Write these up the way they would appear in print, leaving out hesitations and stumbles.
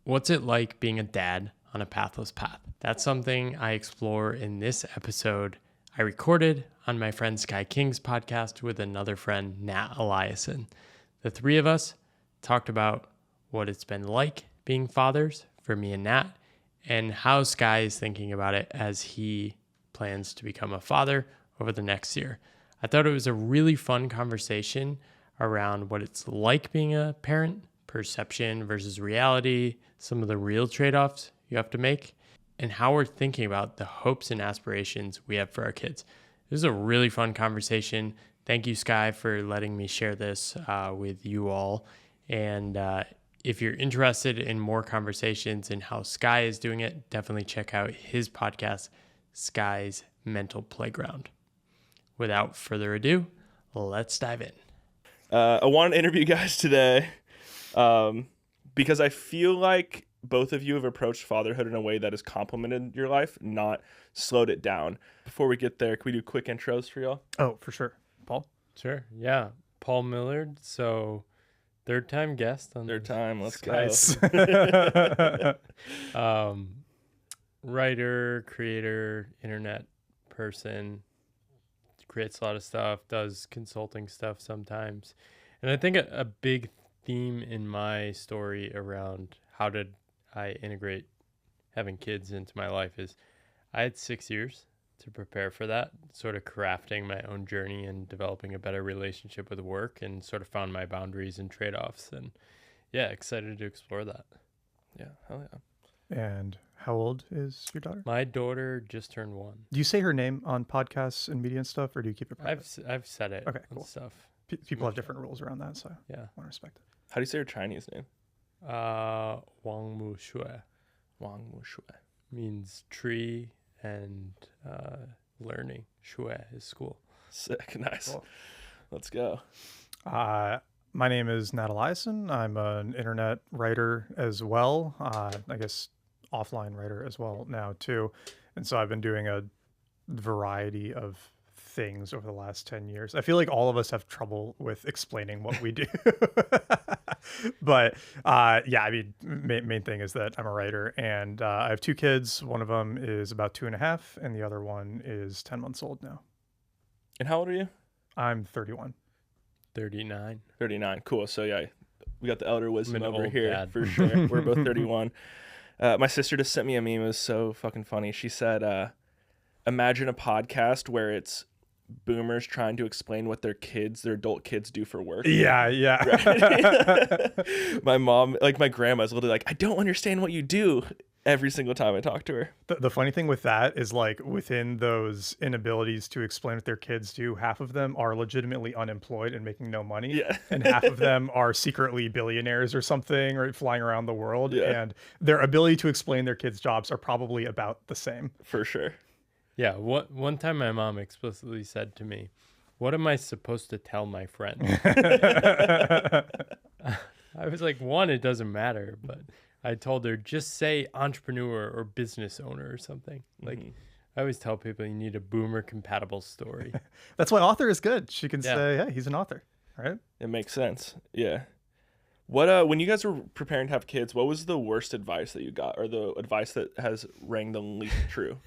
What's it like being a dad on a pathless path? That's something I explore in this episode I recorded on my friend Sky King's podcast with another friend, Nat Eliason. The three of us talked about what it's been like being fathers for me and Nat, and how Sky is thinking about it as he plans to become a father over the next year. I thought it was a really fun conversation around what it's like being a parent, perception versus reality, some of the real trade-offs you have to make, and how we're thinking about the hopes and aspirations we have for our kids. This is a really fun conversation. Thank you, Sky, for letting me share this with you all. And if you're interested in more conversations and how Sky is doing it, definitely check out his podcast, Sky's Mental Playground. Without further ado, let's dive in. I want to interview you guys today because I feel like both of you have approached fatherhood in a way that has complemented your life, not slowed it down. Before we get there, can we do quick intros for y'all? Oh, for sure. Paul? Sure. Yeah. Paul Millard. So third time guest on Third time. Let's go. Nice. Writer, creator, internet person, creates a lot of stuff, does consulting stuff sometimes. And I think a big theme in my story around how did I integrate having kids into my life is I had 6 years to prepare for that, sort of crafting my own journey and developing a better relationship with work, and sort of found my boundaries and trade-offs. And yeah, excited to explore that. Yeah, hell yeah. And how old is your daughter? My daughter just turned 1. Do you say her name on podcasts and media and stuff, or do you keep it private? I've said it. Okay, and cool. Stuff. People have different rules around that, so Yeah. I want to respect it. How do you say your Chinese name? Wang Mu Shui Wang Mu Shui. means tree and learning. Shui is school. Sick. Nice. Cool. Let's go. My name is Nat Eliason. I'm an internet writer as well. I guess offline writer as well now too. And so I've been doing a variety of things over the last 10 years. I feel like all of us have trouble with explaining what we do. But yeah, I mean, main thing is that I'm a writer, and I have 2 kids. One of them is about 2.5, and the other one is 10 months old now. And how old are you? I'm 31. 39. 39. Cool. So yeah, we got the elder wisdom I'm an over old here dad. for sure. We're both 31. My sister just sent me a meme. It was so fucking funny. She said, imagine a podcast where it's boomers trying to explain what their adult kids do for work. Yeah. Right? My mom, like my grandma's literally like, I don't understand what you do every single time I talk to her. The funny thing with that is, like, within those inabilities to explain what their kids do, half of them are legitimately unemployed and making no money. Yeah. And half of them are secretly billionaires or something, or flying around the world. Yeah. And their ability to explain their kids' jobs are probably about the same. For sure. Yeah. One time my mom explicitly said to me, "What am I supposed to tell my friend?" I was like, one, it doesn't matter, but I told her, just say entrepreneur or business owner or something. Like, I always tell people you need a boomer compatible story. That's why author is good. She can Yeah. say, yeah, he's an author, right? It makes sense. Yeah. What when you guys were preparing to have kids, what was the worst advice that you got, or the advice that has rang the least true?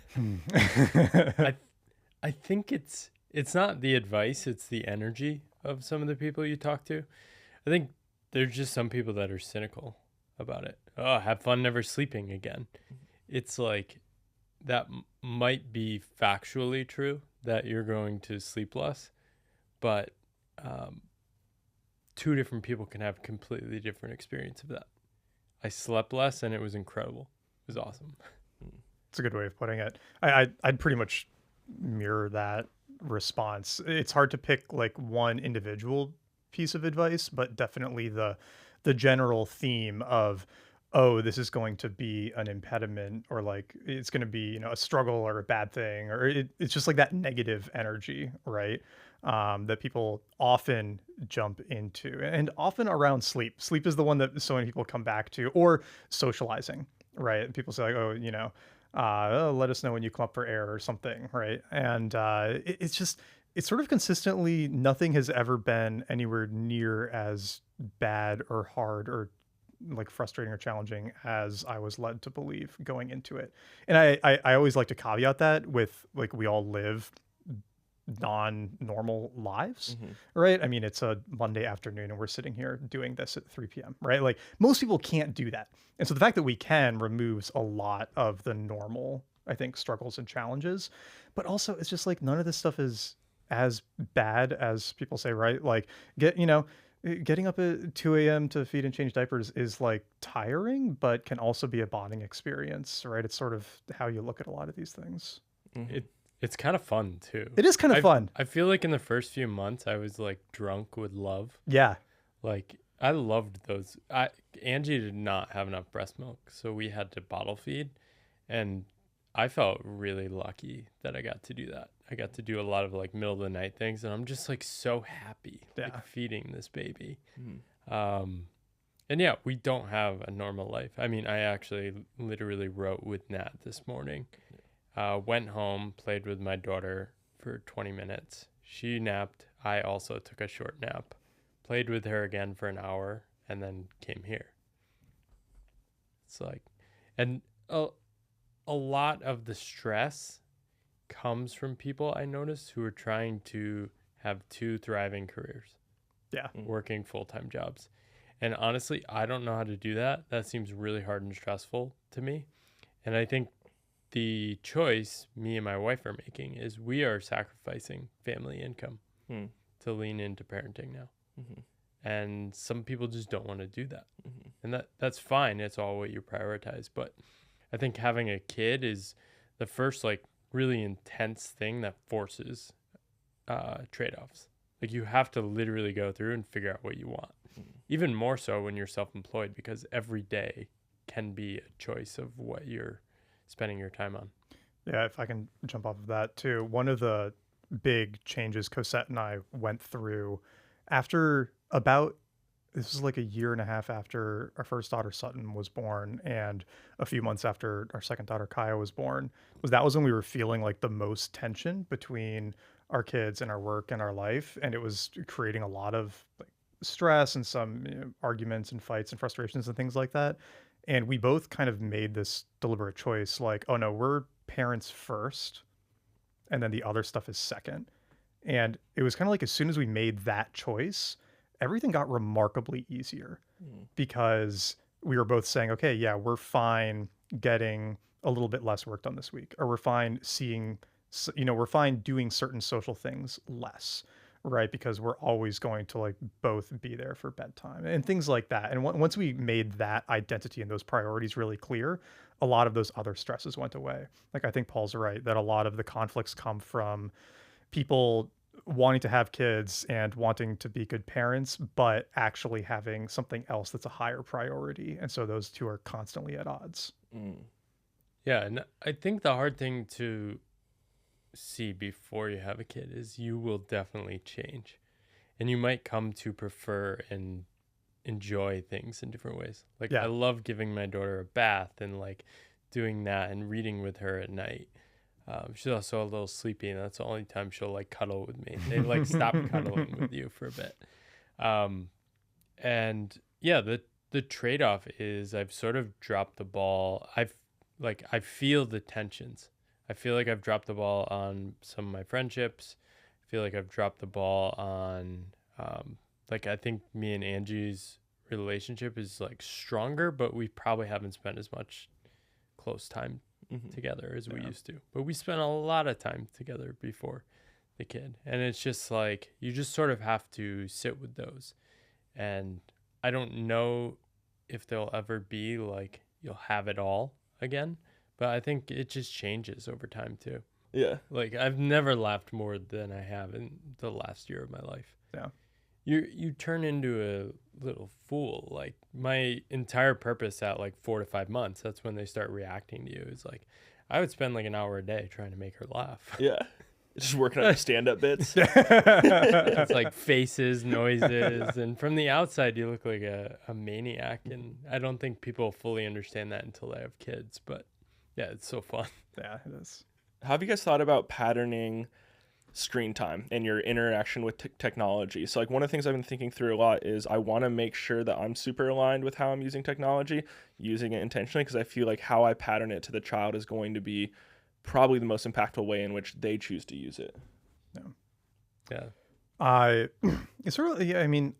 I think it's not the advice, it's the energy of some of the people you talk to. I think there's just some people that are cynical about it. Oh, have fun never sleeping again. It's like that might be factually true that you're going to sleep less, but 2 different people can have completely different experience of that. I slept less and it was incredible. It was awesome. It's a good way of putting it. I'd pretty much mirror that response. It's hard to pick like one individual piece of advice, but definitely the general theme of, oh, this is going to be an impediment, or like it's going to be, a struggle or a bad thing, or it's just like that negative energy, right? That people often jump into, and often around sleep. Sleep is the one that so many people come back to, or socializing, right? People say like, oh, let us know when you come up for air or something, right? And it's sort of consistently, nothing has ever been anywhere near as bad or hard or like frustrating or challenging as I was led to believe going into it. And I always like to caveat that with like we all live non-normal lives, right? I mean, it's a Monday afternoon and we're sitting here doing this at 3 p.m., right? Like most people can't do that. And so the fact that we can removes a lot of the normal, I think, struggles and challenges. But also it's just like none of this stuff is as bad as people say, right? Like getting up at 2 a.m. to feed and change diapers is like tiring, but can also be a bonding experience, right? It's sort of how you look at a lot of these things. It's kind of fun too. It is kind of fun. I feel like in the first few months I was like drunk with love. Yeah. Like I loved those. Angie did not have enough breast milk, so we had to bottle feed, and I felt really lucky that I got to do that. I got to do a lot of like middle of the night things, and I'm just like so happy like feeding this baby. And yeah, we don't have a normal life. I mean, I actually literally wrote with Nat this morning. Went home, played with my daughter for 20 minutes. She napped. I also took a short nap, played with her again for an hour, and then came here. It's like, and a lot of the stress comes from people I notice who are trying to have 2 thriving careers. Yeah. Working full-time jobs. And honestly, I don't know how to do that. That seems really hard and stressful to me. And I think the choice me and my wife are making is we are sacrificing family income to lean into parenting now. And some people just don't want to do that. And that's fine. It's all what you prioritize. But I think having a kid is the first like really intense thing that forces trade-offs. Like you have to literally go through and figure out what you want. Even more so when you're self-employed, because every day can be a choice of what you're spending your time on. Yeah, if I can jump off of that too. One of the big changes Cosette and I went through after this was like a year and a half after our first daughter Sutton was born and a few months after our second daughter Kaya was born, was when we were feeling like the most tension between our kids and our work and our life. And it was creating a lot of like stress and some arguments and fights and frustrations and things like that. And we both kind of made this deliberate choice like, oh no, we're parents first, and then the other stuff is second. And it was kind of like as soon as we made that choice, everything got remarkably easier because we were both saying, okay, yeah, we're fine getting a little bit less work done this week, or we're fine we're fine doing certain social things less. Right, because we're always going to like both be there for bedtime and things like that. And once we made that identity and those priorities really clear, a lot of those other stresses went away. Like I think Paul's right that a lot of the conflicts come from people wanting to have kids and wanting to be good parents, but actually having something else that's a higher priority. And so those two are constantly at odds. Yeah, and I think the hard thing to see before you have a kid is you will definitely change, and you might come to prefer and enjoy things in different ways. Like I love giving my daughter a bath and like doing that and reading with her at night. She's also a little sleepy, and that's the only time she'll like cuddle with me. They like stop cuddling with you for a bit. And yeah, the trade-off is I've sort of dropped the ball. I feel the tensions. I feel like I've dropped the ball on some of my friendships. I feel like I've dropped the ball on, I think me and Angie's relationship is like stronger, but we probably haven't spent as much close time together as we used to. But we spent a lot of time together before the kid. And it's just like, you just sort of have to sit with those. And I don't know if they'll ever be like, you'll have it all again. But I think it just changes over time too. Yeah. Like I've never laughed more than I have in the last year of my life. Yeah. You turn into a little fool. Like my entire purpose at like 4 to 5 months, that's when they start reacting to you. It's like I would spend like an hour a day trying to make her laugh. Yeah. Just working on stand-up bits. It's like faces, noises, and from the outside you look like a maniac. And I don't think people fully understand that until they have kids. But yeah, it's so fun. Yeah, it is. How have you guys thought about patterning screen time and your interaction with technology. So like one of the things I've been thinking through a lot is I want to make sure that I'm super aligned with how I'm using technology, using it intentionally, because I feel like how I pattern it to the child is going to be probably the most impactful way in which they choose to use it. Yeah. It's really, I mean,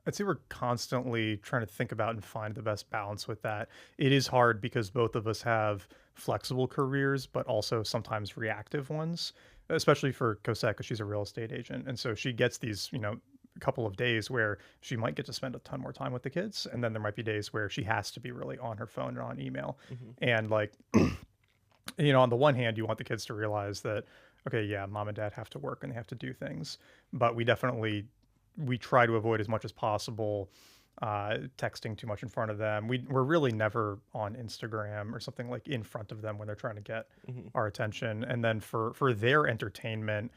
I'd say we're constantly trying to think about and find the best balance with that. It is hard because both of us have flexible careers, but also sometimes reactive ones, especially for Cosette, because she's a real estate agent. And so she gets these, a couple of days where she might get to spend a ton more time with the kids. And then there might be days where she has to be really on her phone and on email. And like, on the one hand, you want the kids to realize that, okay, yeah, mom and dad have to work and they have to do things, but we try to avoid as much as possible texting too much in front of them. We're really never on Instagram or something like in front of them when they're trying to get our attention. And then for their entertainment,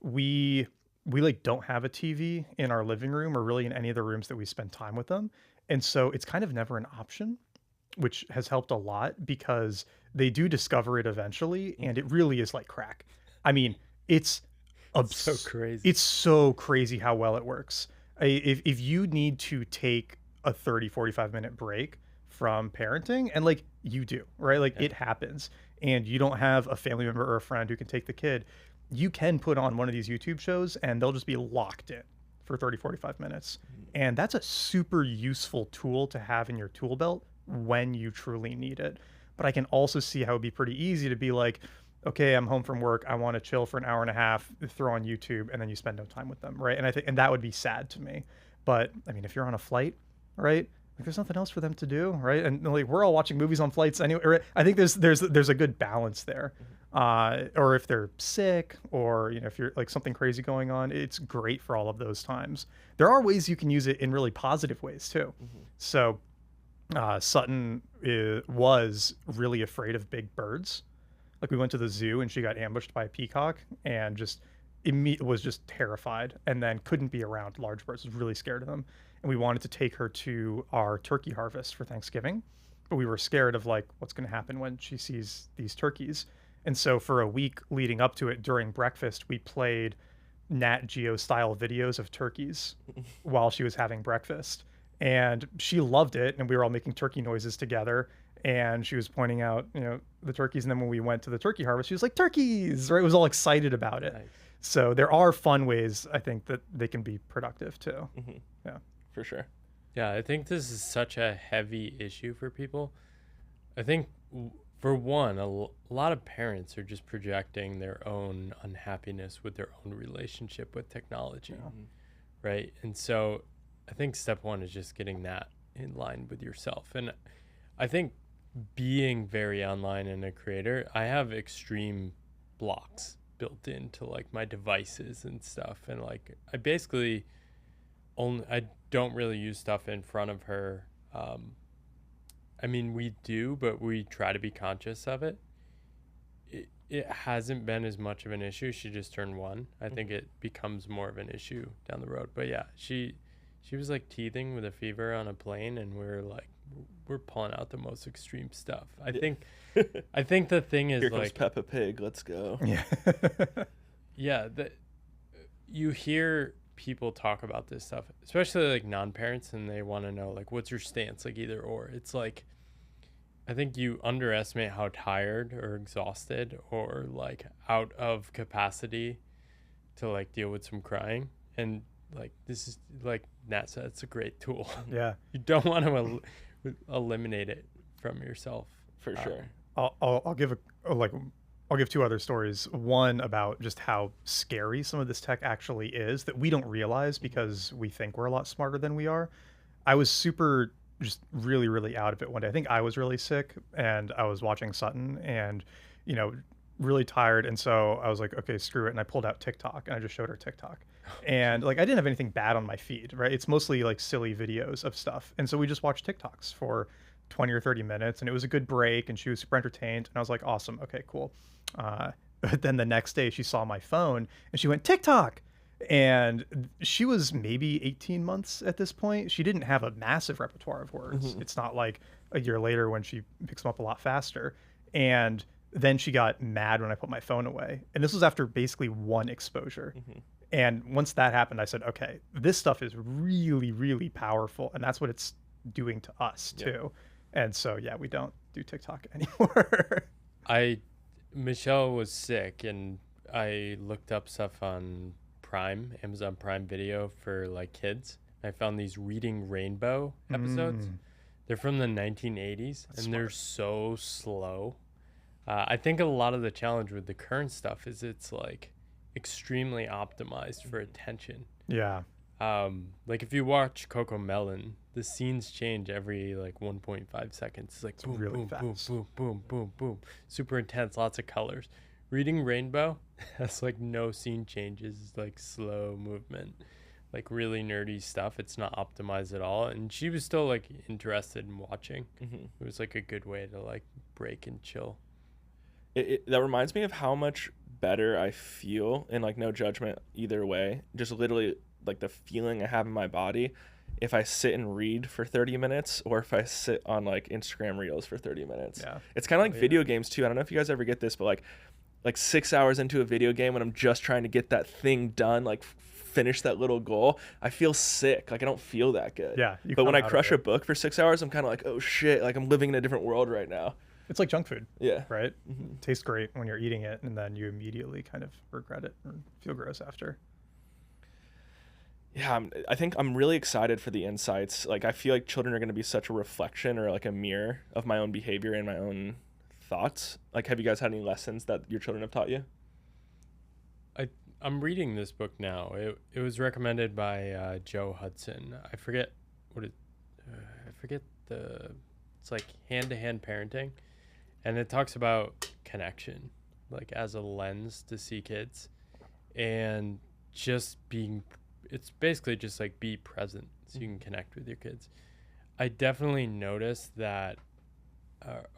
we like don't have a TV in our living room or really in any of the rooms that we spend time with them. And so it's kind of never an option, which has helped a lot because they do discover it eventually, and it really is like crack. I mean, it's So crazy. It's so crazy how well it works. If you need to take a 30-45 minute break from parenting, and like you do, right? Like it happens, and you don't have a family member or a friend who can take the kid, you can put on one of these YouTube shows and they'll just be locked in for 30-45 minutes. And that's a super useful tool to have in your tool belt when you truly need it. But I can also see how it'd be pretty easy to be like, okay, I'm home from work, I want to chill for an hour and a half, throw on YouTube, and then you spend no time with them, right? And I think, and that would be sad to me. But I mean, if you're on a flight, right, like there's nothing else for them to do, right? And like we're all watching movies on flights anyway. Right? I think there's a good balance there. Or if they're sick, or if you're like something crazy going on, it's great for all of those times. There are ways you can use it in really positive ways too. So Sutton was really afraid of big birds. Like we went to the zoo and she got ambushed by a peacock and just was just terrified, and then couldn't be around large birds, was really scared of them. And we wanted to take her to our turkey harvest for Thanksgiving, but we were scared of like what's going to happen when she sees these turkeys. And so for a week leading up to it, during breakfast, we played Nat Geo style videos of turkeys while she was having breakfast. And she loved it, and we were all making turkey noises together. And she was pointing out, the turkeys. And then when we went to the turkey harvest, she was like, turkeys, right? It was all excited about it. Nice. So there are fun ways, I think, that they can be productive too. Yeah, for sure. Yeah, I think this is such a heavy issue for people. I think, for one, a lot of parents are just projecting their own unhappiness with their own relationship with technology, right? And so I think step one is just getting that in line with yourself. And I think being very online and a creator, I have extreme blocks built into like my devices and stuff. And like, I basically I don't really use stuff in front of her. I mean, we do, but we try to be conscious of it. It hasn't been as much of an issue. She just turned 1. I think it becomes more of an issue down the road. But yeah, she was like teething with a fever on a plane, and we're pulling out the most extreme stuff. I think the thing is, here comes like, Peppa Pig, let's go. Yeah. Yeah, you hear people talk about this stuff, especially like non-parents, and they want to know like, what's your stance, like either or. It's like, I think you underestimate how tired or exhausted or like out of capacity to like deal with some crying. And like, this is, like Nat said, it's a great tool. Yeah. You don't want to eliminate it from yourself. For sure. I'll give 2 other stories. One about just how scary some of this tech actually is that we don't realize because we think we're a lot smarter than we are. I was just really, really out of it one day. I think I was really sick, and I was watching Sutton and, really tired. And so I was like, okay, screw it. And I pulled out TikTok and I just showed her TikTok. And like, I didn't have anything bad on my feed, right? It's mostly like silly videos of stuff. And so we just watched TikToks for 20 or 30 minutes, and it was a good break, and she was super entertained. And I was like, awesome. Okay, cool. But then the next day she saw my phone and she went, TikTok. And she was maybe 18 months at this point. She didn't have a massive repertoire of words. It's not like a year later when she picks them up a lot faster. And Then she got mad when I put my phone away. And this was after basically one exposure. And once that happened, I said, okay, this stuff is really, really powerful. And that's what it's doing to us too. And so, yeah, we don't do TikTok anymore. Michelle was sick, and I looked up stuff on Prime, Amazon Prime Video for like kids. I found these Reading Rainbow episodes. They're from the 1980s, and they're so slow. I think a lot of the challenge with the current stuff is it's like extremely optimized for attention. Yeah. Like if you watch Coco Melon, the scenes change every like 1.5 seconds. It's like boom, really boom, boom, fast. boom, boom, boom, boom. Super intense, lots of colors. Reading Rainbow has like no scene changes, it's like slow movement, like really nerdy stuff. It's not optimized at all. And she was still like interested in watching. It was like a good way to like break and chill. That reminds me of how much better I feel, and like no judgment either way, just literally like the feeling I have in my body if I sit and read for 30 minutes or if I sit on like Instagram Reels for 30 minutes. Yeah. It's kind of like video games too. I don't know if you guys ever get this, but like 6 hours into a video game when I'm just trying to get that thing done, like finish that little goal, I feel sick. Like I don't feel that good. Yeah. But when I crush a book for 6 hours, I'm kind of like, oh shit, like I'm living in a different world right now. It's like junk food. Yeah. Right? Tastes great when you're eating it, and then you immediately kind of regret it or feel gross after. Yeah, I think I'm really excited for the insights. Like I feel like children are going to be such a reflection or like a mirror of my own behavior and my own thoughts. Like have you guys had any lessons that your children have taught you? I'm reading this book now. It was recommended by Joe Hudson. I forget it's like hand-to-hand parenting, and it talks about connection, like as a lens to see kids, and just being. It's basically just like be present so you can connect with your kids. I definitely noticed that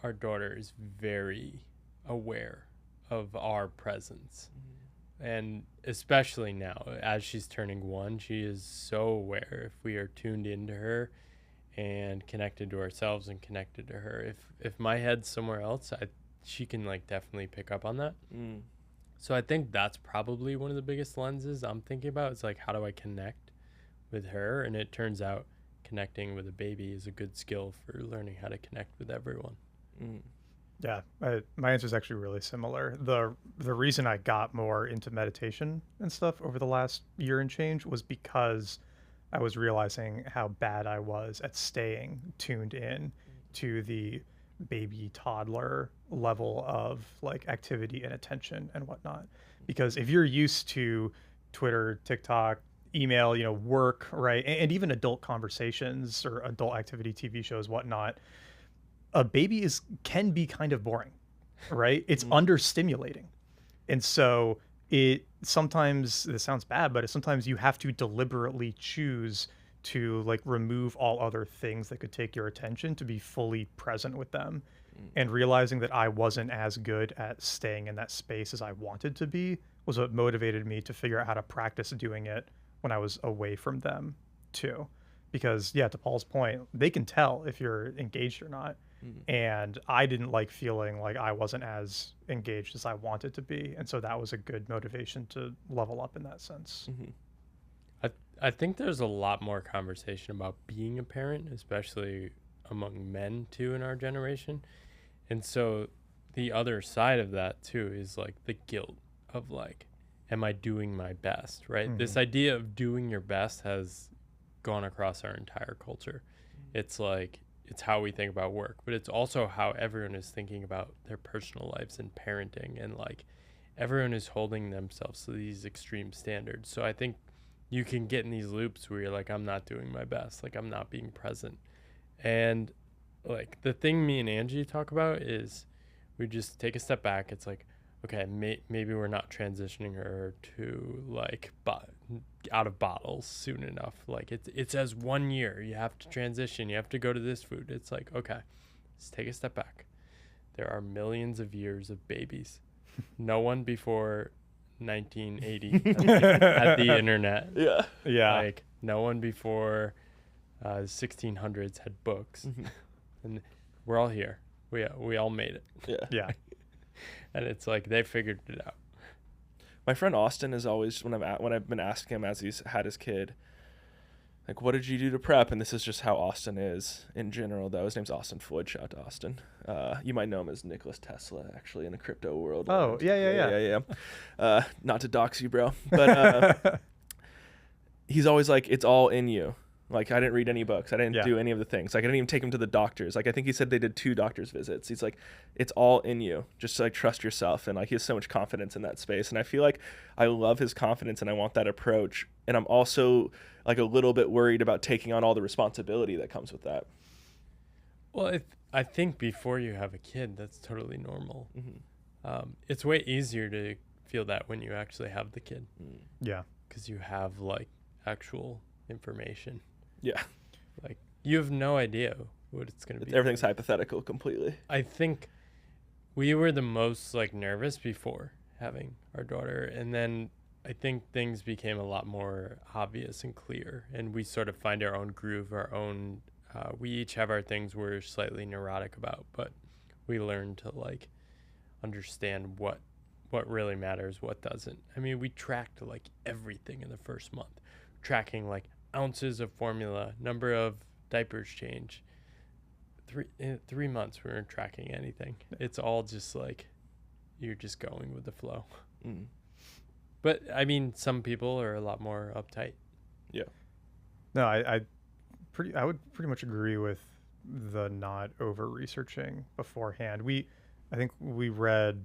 our daughter is very aware of our presence. And especially now, as she's turning 1, she is so aware if we are tuned into her and connected to ourselves and connected to her. If my head's somewhere else, she can like definitely pick up on that. So I think that's probably one of the biggest lenses I'm thinking about. It's like, how do I connect with her? And it turns out connecting with a baby is a good skill for learning how to connect with everyone. Yeah, my answer is actually really similar. The reason I got more into meditation and stuff over the last year and change was because I was realizing how bad I was at staying tuned in to the baby toddler level of like activity and attention and whatnot. Because if you're used to Twitter, TikTok, email, work, right, and even adult conversations or adult activity TV shows, whatnot, a baby can be kind of boring, right? It's understimulating. And so sometimes, this sounds bad, but sometimes you have to deliberately choose to like remove all other things that could take your attention to be fully present with them. And realizing that I wasn't as good at staying in that space as I wanted to be was what motivated me to figure out how to practice doing it when I was away from them too. Because yeah, to Paul's point, they can tell if you're engaged or not. And I didn't like feeling like I wasn't as engaged as I wanted to be. And so that was a good motivation to level up in that sense. I think there's a lot more conversation about being a parent, especially among men too in our generation. And so the other side of that too is like the guilt of like, am I doing my best, right? This idea of doing your best has gone across our entire culture. It's like, it's how we think about work, but it's also how everyone is thinking about their personal lives and parenting, and like everyone is holding themselves to these extreme standards. So I think you can get in these loops where you're like, I'm not doing my best, like I'm not being present. And like the thing me and Angie talk about is we just take a step back. It's like, okay, maybe we're not transitioning her to like out of bottles soon enough. Like it says 1 year, you have to transition, you have to go to this food. It's like, okay, let's take a step back. There are millions of years of babies. No one before 1980 had the internet. Yeah. Like no one before 1600s had books. And we're all here. We all made it. Yeah. And it's like they figured it out. My friend Austin is always, when I've been asking him as he's had his kid, like, what did you do to prep? And this is just how Austin is in general, though. His name's Austin Floyd. Shout out to Austin. You might know him as Nicholas Tesla, actually, in the crypto world. Oh, yeah. Not to dox you, bro. But he's always like, it's all in you. Like, I didn't read any books. I didn't do any of the things. Like, I didn't even take him to the doctors. Like, I think he said they did 2 doctor's visits. He's like, it's all in you. Just like trust yourself. And like, he has so much confidence in that space. And I feel like I love his confidence and I want that approach. And I'm also like a little bit worried about taking on all the responsibility that comes with that. Well, I think before you have a kid, that's totally normal. It's way easier to feel that when you actually have the kid. Yeah. Because you have like actual information. Yeah. Like you have no idea what it's going to be. Everything's hypothetical completely. I think we were the most like nervous before having our daughter. And then I think things became a lot more obvious and clear. And we sort of find our own groove, our own, we each have our things we're slightly neurotic about, but we learn to like understand what really matters, what doesn't. I mean, we tracked like everything in the first month, tracking like ounces of formula, number of diapers changed. In 3 months, we weren't tracking anything. It's all just like, you're just going with the flow. But I mean, some people are a lot more uptight. Yeah. No, I would pretty much agree with the not over researching beforehand. I think we read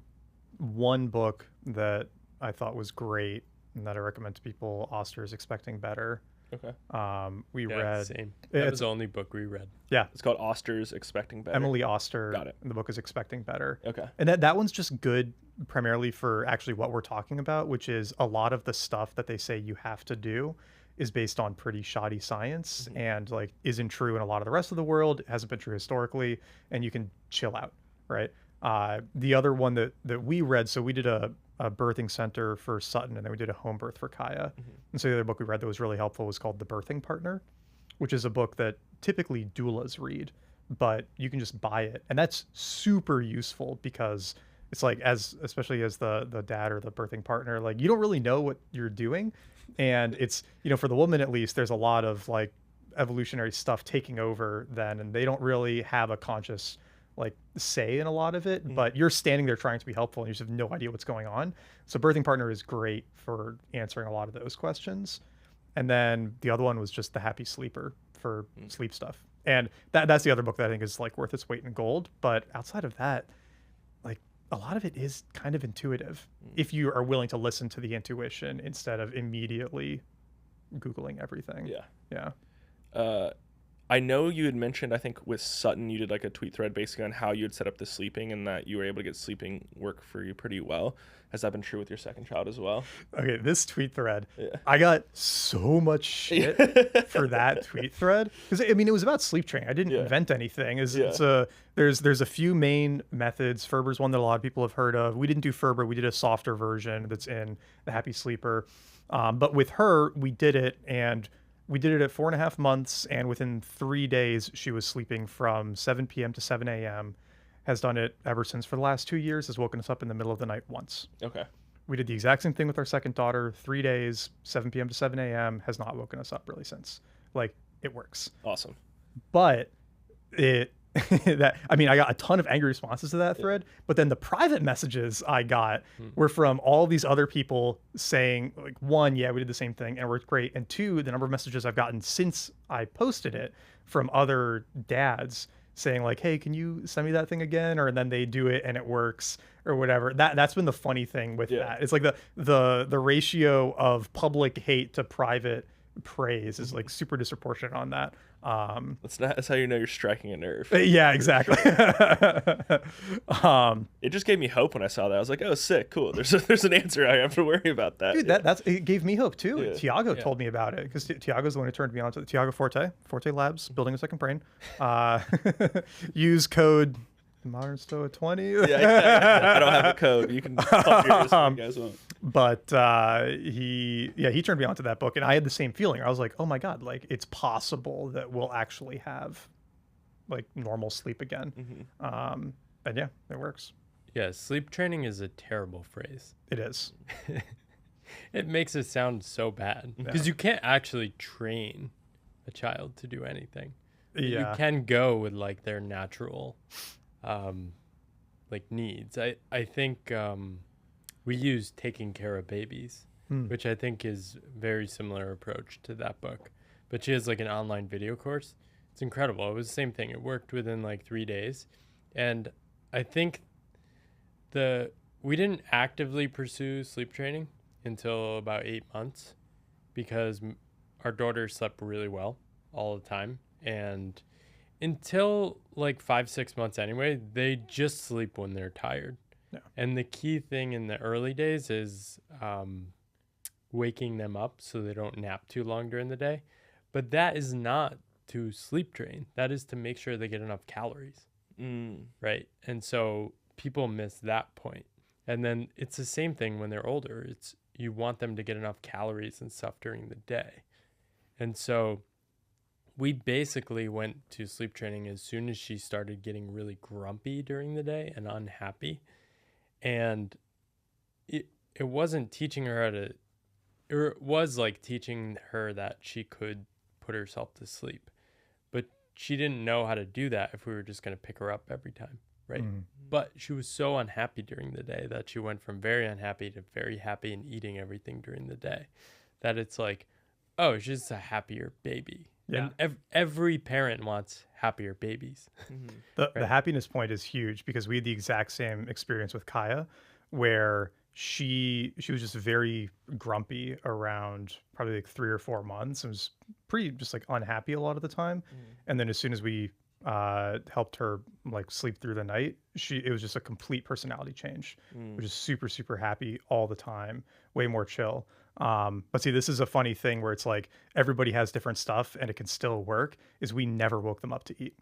one book that I thought was great and that I recommend to people. Oster's Expecting Better. Okay. We read. Same. That was the only book we read. Yeah. It's called Oster's Expecting Better. Emily Oster. Got it. And the book is Expecting Better. Okay. And that one's just good primarily for actually what we're talking about, which is a lot of the stuff that they say you have to do is based on pretty shoddy science and like isn't true in a lot of the rest of the world. It hasn't been true historically, and you can chill out, right? The other one that we read, so we did a birthing center for Sutton, and then we did a home birth for Kaya. And so the other book we read that was really helpful was called The Birthing Partner, which is a book that typically doulas read, but you can just buy it. And that's super useful because it's like, especially as the dad or the birthing partner, like you don't really know what you're doing. And it's, for the woman at least, there's a lot of like evolutionary stuff taking over then, and they don't really have a conscious like say in a lot of it, but you're standing there trying to be helpful and you just have no idea what's going on. So Birthing Partner is great for answering a lot of those questions. And then the other one was just The Happy Sleeper for sleep stuff. And that's the other book that I think is like worth its weight in gold. But outside of that, like a lot of it is kind of intuitive if you are willing to listen to the intuition instead of immediately Googling everything. Yeah. I know you had mentioned, I think with Sutton, you did like a tweet thread basically on how you had set up the sleeping and that you were able to get sleeping work for you pretty well. Has that been true with your second child as well? Okay, this tweet thread, I got so much shit for that tweet thread. Because, I mean, it was about sleep training. I didn't invent anything. There's a few main methods. Ferber's one that a lot of people have heard of. We didn't do Ferber. We did a softer version that's in the Happy Sleeper. But with her, we did it, and we did it at 4.5 months, and within 3 days, she was sleeping from 7 p.m. to 7 a.m., has done it ever since for the last 2 years, has woken us up in the middle of the night once. Okay. We did the exact same thing with our second daughter, 3 days, 7 p.m. to 7 a.m., has not woken us up really since. Like, it works. Awesome. But I got a ton of angry responses to that thread, but then the private messages I got were from all these other people saying, like, one, yeah, we did the same thing and it worked great. And two, the number of messages I've gotten since I posted it from other dads saying like, hey, can you send me that thing again? Or then they do it and it works or whatever. That's been the funny thing with that. It's like the ratio of public hate to private praise is like super disproportionate on that. That's how you know you're striking a nerve. Yeah, exactly. It just gave me hope when I saw that. I was like, oh, sick, cool. There's an answer. I have to worry about that. Dude, it gave me hope too. Yeah. Tiago told me about it because Tiago's the one who turned me on to Tiago Forte Labs, building a second brain. Use code Modern Stoa 20. Yeah, I don't have a code. You can talk yours if you guys want. But he turned me on to that book, and I had the same feeling. I was like, oh my god, like it's possible that we'll actually have like normal sleep again. And yeah, it works. Yeah, sleep training is a terrible phrase. It is. It makes it sound so bad because you can't actually train a child to do anything. You Yeah. can go with like their natural like needs. I think we use Taking Care of Babies, which I think is very similar approach to that book. But she has like an online video course. It's incredible. It was the same thing. It worked within like 3 days. And I think we didn't actively pursue sleep training until about 8 months because our daughter slept really well all the time. And until like 5-6 months anyway, they just sleep when they're tired. Yeah. And the key thing in the early days is waking them up so they don't nap too long during the day. But that is not to sleep train. That is to make sure they get enough calories. Right. And so people miss that point. And then it's the same thing when they're older. It's you want them to get enough calories and stuff during the day. And so we basically went to sleep training as soon as she started getting really grumpy during the day and unhappy. And it wasn't teaching her how to, or it was like teaching her that she could put herself to sleep. But she didn't know how to do that if we were just going to pick her up every time, right? But she was so unhappy during the day that she went from very unhappy to very happy and eating everything during the day. That it's like, oh, she's just a happier baby. Yeah. And every parent wants happier babies. The happiness point is huge because we had the exact same experience with Kaya, where she was just very grumpy around probably like 3 or 4 months and was pretty just like unhappy a lot of the time. And then as soon as we helped her like sleep through the night, it was just a complete personality change. Which is super, super happy all the time, way more chill. But see, this is a funny thing where it's like everybody has different stuff and it can still work, is we never woke them up to eat.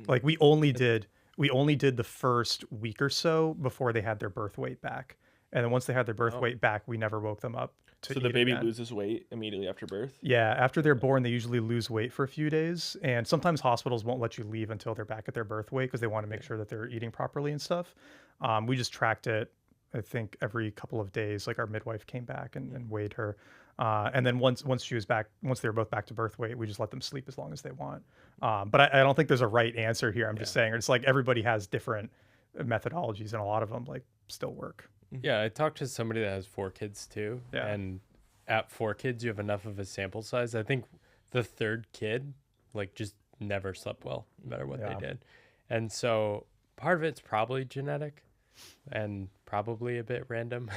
Like we only did the first week or so before they had their birth weight back. And then once they had their birth weight back, we never woke them up to eat. So the baby again. loses weight immediately after birth? Yeah, after they're born, they usually lose weight for a few days. And sometimes hospitals won't let you leave until they're back at their birth weight because they want to make sure that they're eating properly and stuff. We just tracked it, I think, every couple of days. Like our midwife came back and weighed her. And then once she was back, once they were both back to birth weight, we just let them sleep as long as they want. But I don't think there's a right answer here. I'm just saying it's like everybody has different methodologies and a lot of them like still work. Yeah, I talked to somebody that has 4 kids too. Yeah. And at 4 kids, you have enough of a sample size. I think the 3rd kid, like, just never slept well, no matter what they did. And so part of it's probably genetic and probably a bit random.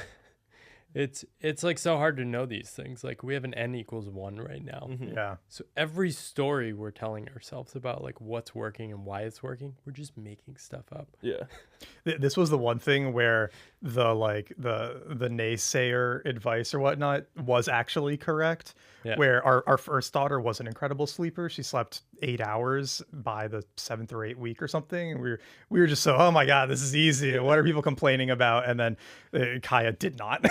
It's like so hard to know these things. Like we have an n=1 right now. Yeah. So every story we're telling ourselves about like what's working and why it's working, we're just making stuff up. Yeah. This was the one thing where the naysayer advice or whatnot was actually correct. Yeah. Where our first daughter was an incredible sleeper. She slept 8 hours by the 7th or 8th week or something. And we were just so, oh my God, this is easy. What are people complaining about? And then Kaya did not,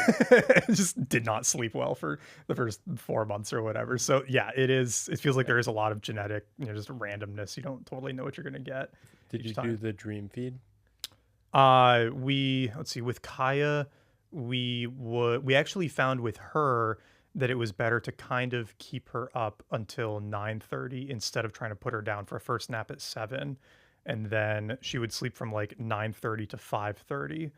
just did not sleep well for the first 4 months or whatever. So yeah, it feels like there is a lot of genetic, just randomness. You don't totally know what you're going to get. Did you do the dream feed? Let's see, with Kaya, we actually found with her that it was better to kind of keep her up until 9:30 instead of trying to put her down for a first nap at 7, and then she would sleep from like 9:30 to 5:30,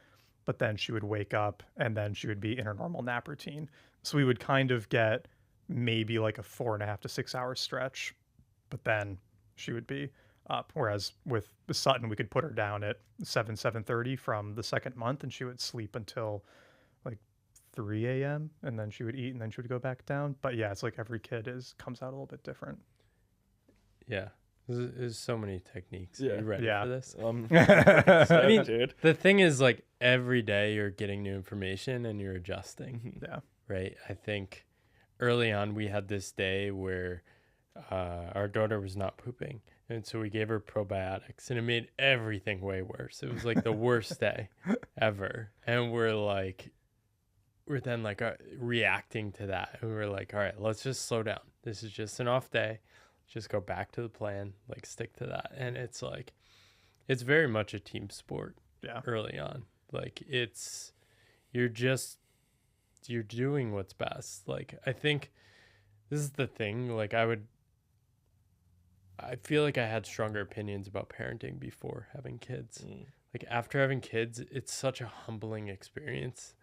but then she would wake up and then she would be in her normal nap routine. So we would kind of get maybe like a 4.5 to 6 hour stretch, but then she would be up. Whereas with Sutton, we could put her down at 7:30 from the 2nd month, and she would sleep until like 3 a.m. and then she would eat and then she would go back down. But yeah, it's like every kid comes out a little bit different. Yeah. There's so many techniques. Yeah. Are you ready Yeah. for this? I mean, dude. The thing is, like, every day you're getting new information and you're adjusting. Yeah. Right? I think early on we had this day where our daughter was not pooping. And so we gave her probiotics and it made everything way worse. It was like the worst day ever. And we're then reacting to that. And we're like, all right, let's just slow down. This is just an off day. Just go back to the plan, like stick to that. And it's like, it's very much a team sport. Yeah. early on. Like you're doing what's best. Like I think this is the thing. Like I feel like I had stronger opinions about parenting before having kids. Like after having kids, it's such a humbling experience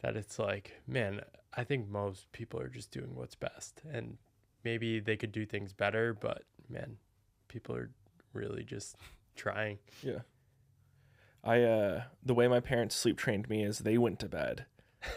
that it's like, man, I think most people are just doing what's best, and maybe they could do things better, but man, people are really just trying. Yeah. The way my parents sleep trained me is they went to bed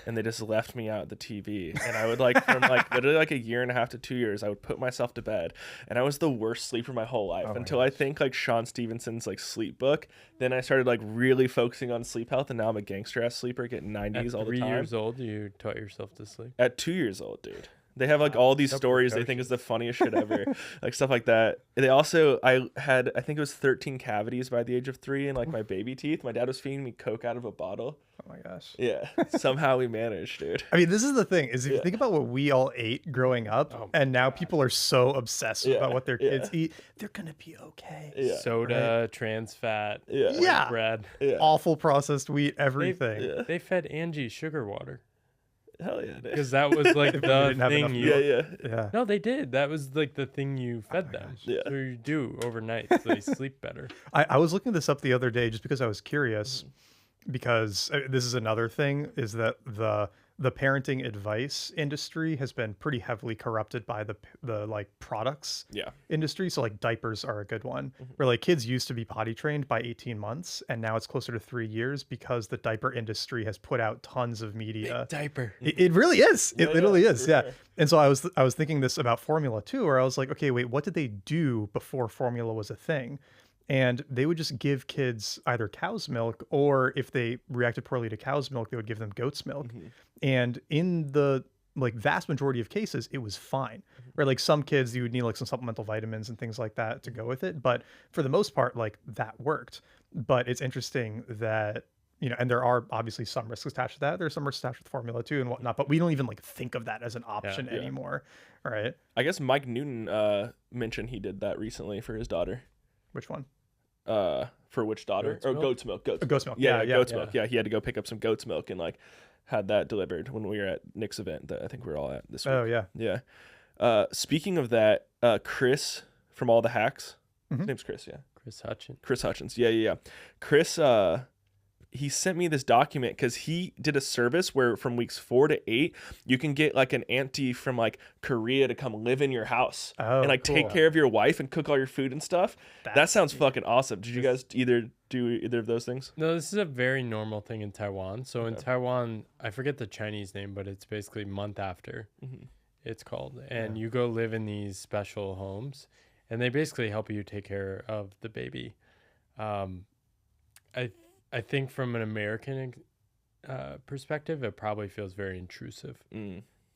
and they just left me out the TV. And I would like from like literally like a year and a half to 2 years, I would put myself to bed, and I was the worst sleeper my whole life until I think like Sean Stevenson's like sleep book. Then I started like really focusing on sleep health, and now I'm a gangster ass sleeper, getting 90s all the time. At 3 years old, you taught yourself to sleep? At 2 years old, dude. They have like all these stories they think is the funniest shit ever, like stuff like that. They also, I think it was 13 cavities by the age of 3 in like my baby teeth. My dad was feeding me Coke out of a bottle. Oh my gosh. Yeah, somehow we managed, dude. I mean, this is the thing, is if you think about what we all ate growing up, and now people are so obsessed about what their kids eat, they're gonna be okay. Yeah. Soda, trans fat, Yeah. bread, Awful processed wheat, everything. They fed Angie sugar water. Hell yeah, dude. Because that was like the didn't have thing enough you. Yeah. No, they did. That was like the thing you fed them. Yeah. So you do overnight, so they sleep better. I was looking this up the other day just because I was curious, because this is another thing, is that the parenting advice industry has been pretty heavily corrupted by the like products industry. So like diapers are a good one, where like kids used to be potty trained by 18 months, and now it's closer to 3 years because the diaper industry has put out tons of media. Big diaper. It really is. It literally is. Yeah. Sure. And so I was thinking this about formula too, where I was like, okay, wait, what did they do before formula was a thing? And they would just give kids either cow's milk, or if they reacted poorly to cow's milk, they would give them goat's milk. And in the like vast majority of cases, it was fine. Where like some kids, you would need like some supplemental vitamins and things like that to go with it. But for the most part, like that worked. But it's interesting that, you know, and there are obviously some risks attached to that. There's some risks attached with formula too and whatnot, but we don't even like think of that as an option anymore. All right. I guess Mike Newton mentioned he did that recently for his daughter. Which one? For which daughter? Goat's milk. Goat's milk. Yeah, Yeah, goat's milk. Yeah, he had to go pick up some goat's milk and like had that delivered when we were at Nick's event that I think we were all at this week. Oh yeah. Yeah. Speaking of that, Chris from All the Hacks. His name's Chris, yeah. Chris Hutchins. Yeah. Chris, he sent me this document because he did a service where from weeks 4 to 8, you can get like an auntie from like Korea to come live in your house and like take care of your wife and cook all your food and stuff. That sounds fucking awesome. Did you guys do either of those things? No, this is a very normal thing in Taiwan. So in Taiwan, I forget the Chinese name, but it's basically month after it's called. And you go live in these special homes, and they basically help you take care of the baby. I think from an American perspective, it probably feels very intrusive.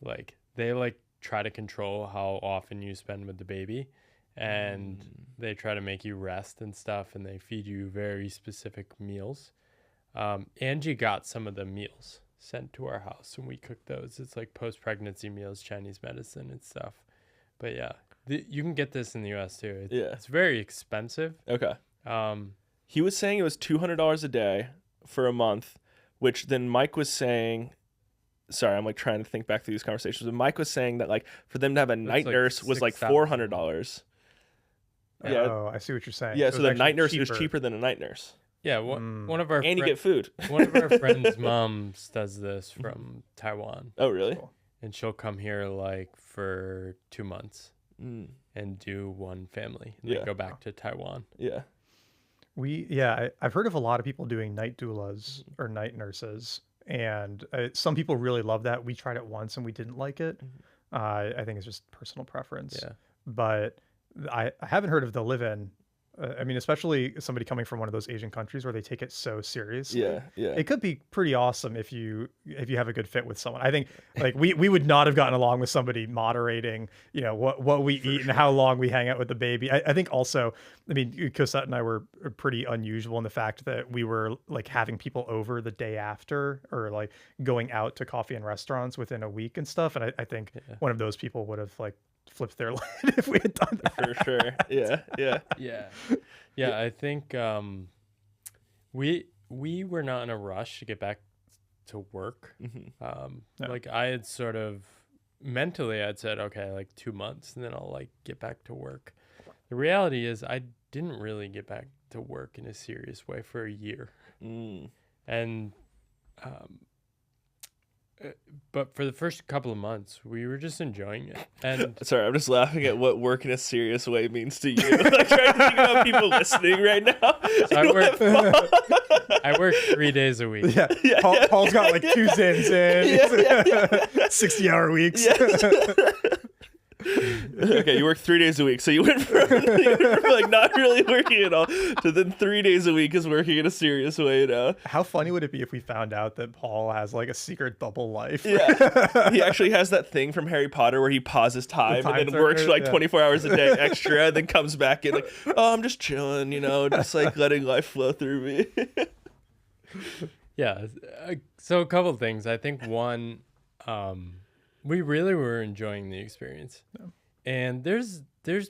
Like they like try to control how often you spend with the baby, and they try to make you rest and stuff, and they feed you very specific meals. Angie got some of the meals sent to our house, and we cooked those. It's like post-pregnancy meals, Chinese medicine and stuff. But yeah, you can get this in the U.S. too. It's very expensive. Okay. He was saying it was $200 a day for a month, which then Mike was saying, sorry, I'm like trying to think back through these conversations, but Mike was saying that like for them to have a night nurse was like $400. Oh, I see what you're saying. Yeah, so the night nurse is cheaper than a night nurse. Yeah, one of our and you get food. One of our friends' moms does this from Taiwan. Oh, really? Cool. And she'll come here like for 2 months and do one family and then go back to Taiwan. Yeah. I've heard of a lot of people doing night doulas or night nurses, and some people really love that. We tried it once and we didn't like it. I think it's just personal preference. Yeah. But I haven't heard of the live-in. I mean, especially somebody coming from one of those Asian countries where they take it so seriously. Yeah. It could be pretty awesome if you have a good fit with someone. I think like we would not have gotten along with somebody moderating, you know, what we eat and how long we hang out with the baby. I think also, I mean, Cosette and I were pretty unusual in the fact that we were like having people over the day after, or like going out to coffee and restaurants within a week and stuff. And I think one of those people would have like flipped their lid if we had done that. For sure. Yeah. I think we we were not in a rush to get back to work. Yeah. Like I had sort of mentally, I'd said, okay, like 2 months and then I'll like get back to work. The reality is I didn't really get back to work in a serious way for a year. And, but for the first couple of months, we were just enjoying it. And Sorry, I'm just laughing at what work in a serious way means to you. Like trying to think about people listening right now. so I work 3 days a week. Yeah. Paul's got like 2 zins in. 60-hour weeks. Okay, you work 3 days a week, so you went from like not really working at all to then 3 days a week is working in a serious way now. How funny would it be if we found out that Paul has like a secret double life? Yeah, he actually has that thing from Harry Potter where he pauses time and then works for like 24 hours a day extra, and then comes back in like, oh, I'm just chilling, just like letting life flow through me. Yeah. So a couple of things. I think one, we really were enjoying the experience. Yeah. And there's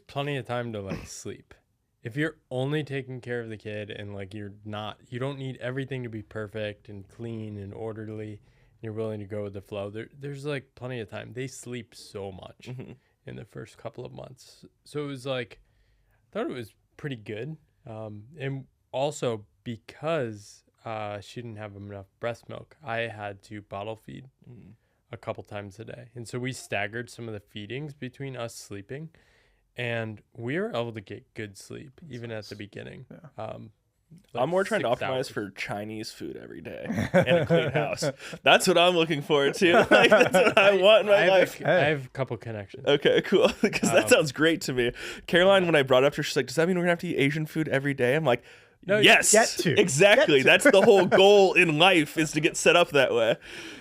plenty of time to like sleep. If you're only taking care of the kid and like you don't need everything to be perfect and clean and orderly, and you're willing to go with the flow, there's like plenty of time. They sleep so much in the first couple of months. So it was like, I thought it was pretty good. And also because she didn't have enough breast milk, I had to bottle feed a couple times a day. And so we staggered some of the feedings between us sleeping, and we were able to get good sleep even at the beginning. Yeah. I'm more trying to 6 optimize hours. for Chinese food every day and a clean house. That's what I'm looking forward to. Like, that's what I want in my life. I have a couple connections. Okay, cool. Because that sounds great to me. Caroline, when I brought it up to her, she's like, does that mean we're going to have to eat Asian food every day? I'm like, No, yes, get to. exactly. Get to. That's the whole goal in life, is to get set up that way.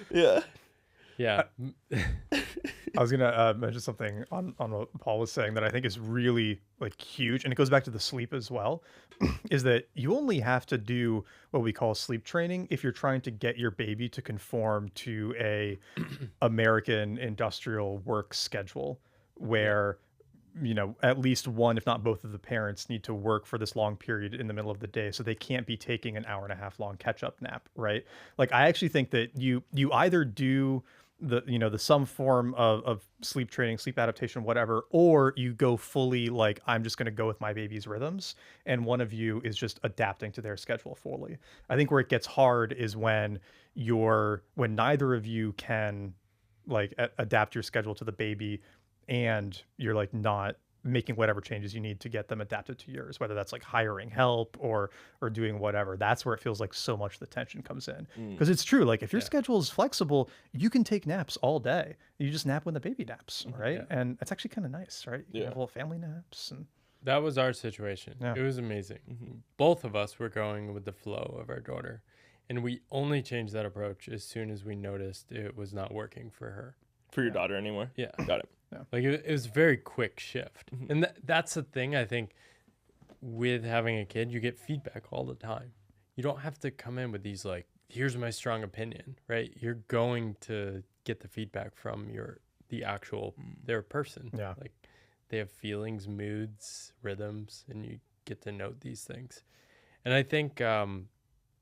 Yeah. Yeah. I was gonna mention something on what Paul was saying that I think is really like huge, and it goes back to the sleep as well. Is that you only have to do what we call sleep training if you're trying to get your baby to conform to a American industrial work schedule, where at least one, if not both of the parents need to work for this long period in the middle of the day, so they can't be taking an hour and a half long catch-up nap, right? Like I actually think that you either do the some form of sleep training, sleep adaptation, whatever, or you go fully like, I'm just going to go with my baby's rhythms, and one of you is just adapting to their schedule fully. I think where it gets hard is when neither of you can like adapt your schedule to the baby, and you're like not making whatever changes you need to get them adapted to yours, whether that's like hiring help or doing whatever. That's where it feels like so much the tension comes in, because it's true. Like if your schedule is flexible, you can take naps all day. You just nap when the baby naps, right? Yeah. And it's actually kind of nice, right? You Yeah. have little family naps. And That was our situation. Yeah. It was amazing. Both of us were going with the flow of our daughter, and we only changed that approach as soon as we noticed it was not working for her. For your daughter anymore? Yeah. Got it. Like it was a very quick shift. And that's the thing, I think, with having a kid, you get feedback all the time. You don't have to come in with these like, here's my strong opinion, right? You're going to get the feedback from their person. Yeah. Like they have feelings, moods, rhythms, and you get to note these things. And I think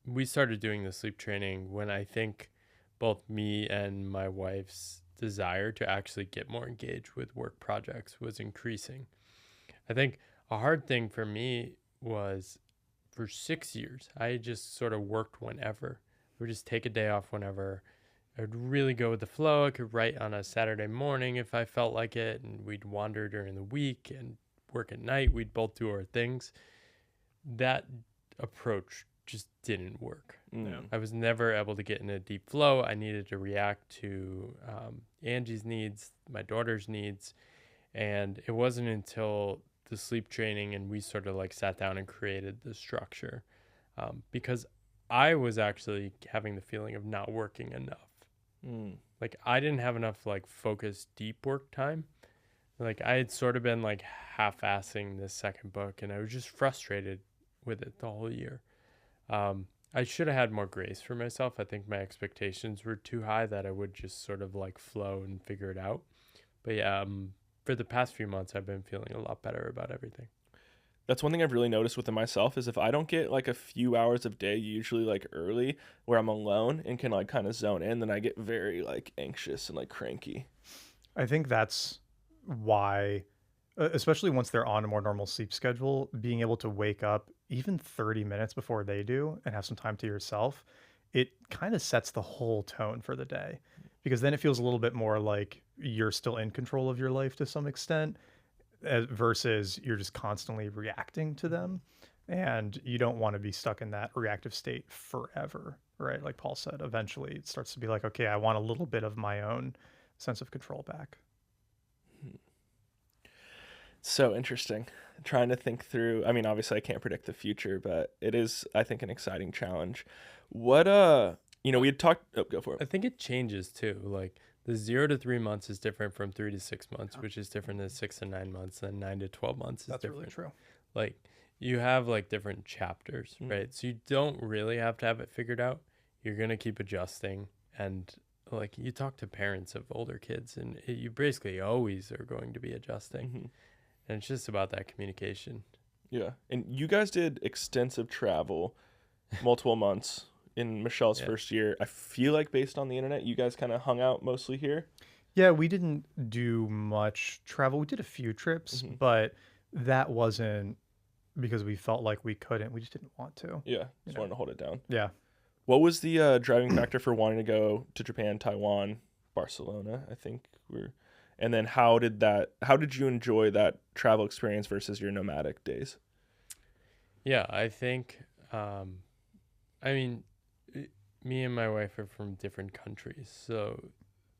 we started doing the sleep training when I think both me and my wife's desire to actually get more engaged with work projects was increasing. I think a hard thing for me was for 6 years, I just sort of worked whenever. I would just take a day off whenever. I would really go with the flow. I could write on a Saturday morning if I felt like it, and we'd wander during the week and work at night. We'd both do our things. That approach just didn't work. I was never able to get in a deep flow. I needed to react to Angie's needs, my daughter's needs. And it wasn't until the sleep training and we sort of like sat down and created the structure, because I was actually having the feeling of not working enough. Like I didn't have enough like focused deep work time. Like I had sort of been like half-assing this second book, and I was just frustrated with it the whole year. I should have had more grace for myself. I think my expectations were too high, that I would just sort of like flow and figure it out. But yeah, for the past few months, I've been feeling a lot better about everything. That's one thing I've really noticed within myself is if I don't get like a few hours of day, usually like early, where I'm alone and can like kind of zone in, then I get very like anxious and like cranky. I think that's why, especially once they're on a more normal sleep schedule, being able to wake up even 30 minutes before they do and have some time to yourself, it kind of sets the whole tone for the day, because then it feels a little bit more like you're still in control of your life to some extent, versus you're just constantly reacting to them. And you don't want to be stuck in that reactive state forever, right? Like Paul said, eventually it starts to be like, okay, I want a little bit of my own sense of control back. So interesting. Trying to think through, I mean, obviously I can't predict the future, but it is, I think, an exciting challenge. What, we had talked, go for I it. think it changes too. Like the 0 to 3 months is different from 3 to 6 months, which is different than 6 to 9 months, and 9 to 12 months is That's different. really true. Like you have like different chapters, right? So you don't really have to have it figured out. You're going to keep adjusting. And like you talk to parents of older kids, and you basically always are going to be adjusting. And it's just about that communication. Yeah. And you guys did extensive travel, multiple months in Michelle's first year. I feel like based on the internet, you guys kind of hung out mostly here. Yeah, we didn't do much travel. We did a few trips, but that wasn't because we felt like we couldn't. We just didn't want to. Yeah. Just wanted to hold it down. Yeah. What was the driving factor for wanting to go to Japan, Taiwan, Barcelona, I think and then how did you enjoy that travel experience versus your nomadic days? Yeah, I think, me and my wife are from different countries, so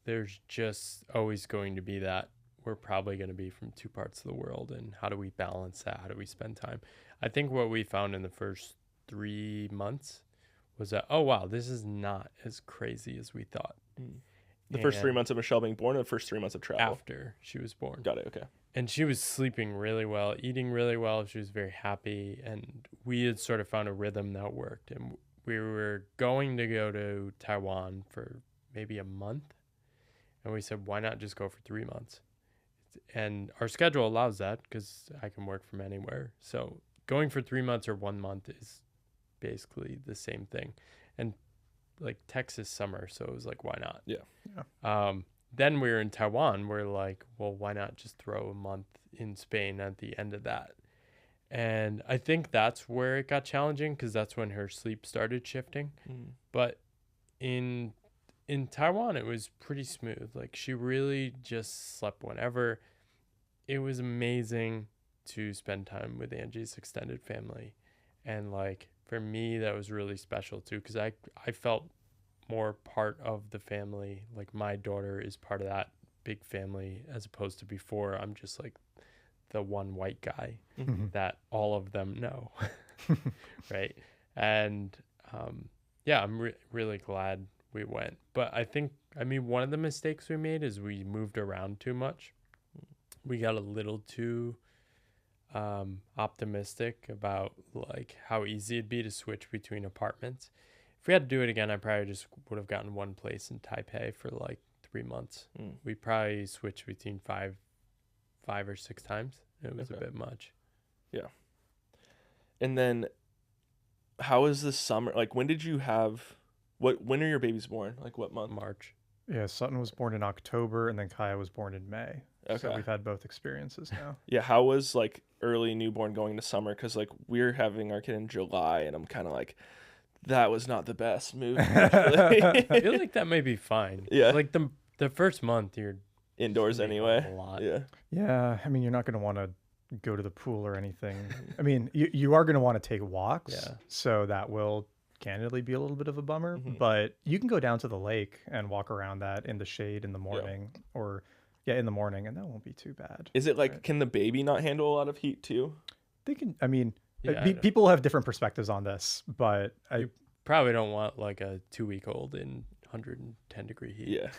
there's just always going to be that we're probably going to be from two parts of the world, and how do we balance that? How do we spend time? I think what we found in the first 3 months was that, oh, wow, this is not as crazy as we thought. The first 3 months of Michelle being born, or the first 3 months of travel? After she was born. Got it, okay. And she was sleeping really well, eating really well. She was very happy. And we had sort of found a rhythm that worked. And we were going to go to Taiwan for maybe a month. And we said, why not just go for 3 months? And our schedule allows that because I can work from anywhere. So going for 3 months or 1 month is basically the same thing. And like Texas summer, so it was like, why not? Yeah. Then we were in Taiwan. We're like, well, why not just throw a month in Spain at the end of that? And I think that's where it got challenging, because that's when her sleep started shifting. But in Taiwan, it was pretty smooth. Like she really just slept whenever. It was amazing to spend time with Angie's extended family, and like for me, that was really special too, because I felt more part of the family. Like my daughter is part of that big family, as opposed to before I'm just like the one white guy that all of them know. Right. And I'm really glad we went. But one of the mistakes we made is we moved around too much. We got a little too optimistic about like how easy it'd be to switch between apartments. If we had to do it again, I probably just would have gotten one place in Taipei for like 3 months. We probably switched between five or six times. It was a bit much. Yeah. And then how is the summer? Like when are your babies born? Like what month? March. Yeah, Sutton was born in October, and then Kaya was born in May. Okay. So we've had both experiences now. Yeah, how was like early newborn going to summer? Because like we're having our kid in July, and I'm kind of like, that was not the best move. I feel like that may be fine. Yeah. Like the first month you're indoors anyway. A lot. Yeah. Yeah, I mean, you're not going to want to go to the pool or anything. I mean, you are going to want to take walks. Yeah. So that will candidly be a little bit of a bummer, but you can go down to the lake and walk around that in the shade in the morning, in the morning, and that won't be too bad. Is it like, can the baby not handle a lot of heat too? They can, I mean, Yeah, people have different perspectives on this, but you probably don't want like a 2-week-old in 110 degree heat. Yeah.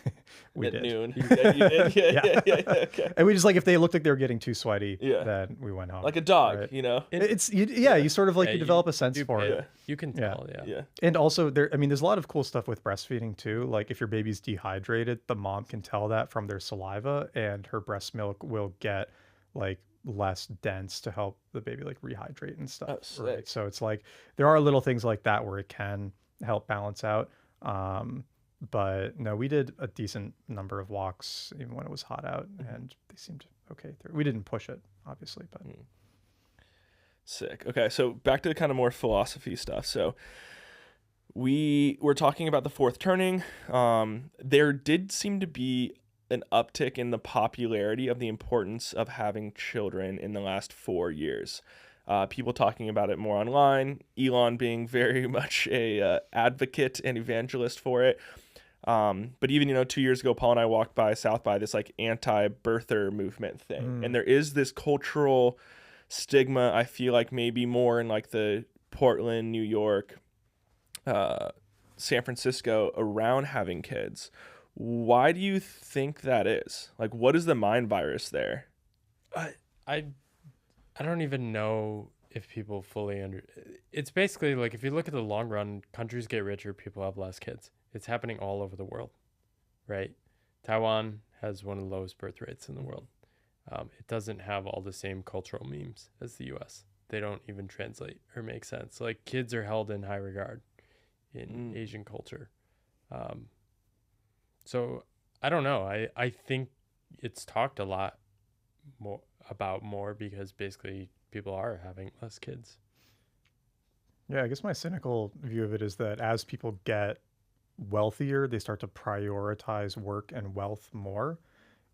we At did. noon. You did? Yeah. Okay. And we just like, if they looked like they were getting too sweaty, Yeah. then we went home. Like a dog, right? you know? You sort of like, Yeah, you develop a sense you for pay it. You can tell, yeah. Yeah. And also there's a lot of cool stuff with breastfeeding too. Like if your baby's dehydrated, the mom can tell that from their saliva, and her breast milk will get like less dense to help the baby like rehydrate and stuff. Oh, sick. Right. So it's like there are little things like that where it can help balance out. But no, we did a decent number of walks even when it was hot out, and they seemed okay through. We didn't push it, obviously, but Sick. Okay, so back to the kind of more philosophy stuff. So we were talking about the fourth turning. There did seem to be an uptick in the popularity of the importance of having children in the last 4 years. People talking about it more online. Elon being very much a advocate and evangelist for it. But even 2 years ago, Paul and I walked by South by this like anti-birther movement thing, and there is this cultural stigma. I feel like maybe more in like the Portland, New York, San Francisco around having kids. Why do you think that is? Like, what is the mind virus there? I don't even know if people fully it's basically like, if you look at the long run, countries get richer, people have less kids. It's happening all over the world, right? Taiwan has one of the lowest birth rates in the world. It doesn't have all the same cultural memes as the US. They don't even translate or make sense. Like, kids are held in high regard in Asian culture. So I don't know. I think it's talked a lot more because basically people are having less kids. yeah, I guess my cynical view of it is that as people get wealthier, they start to prioritize work and wealth more,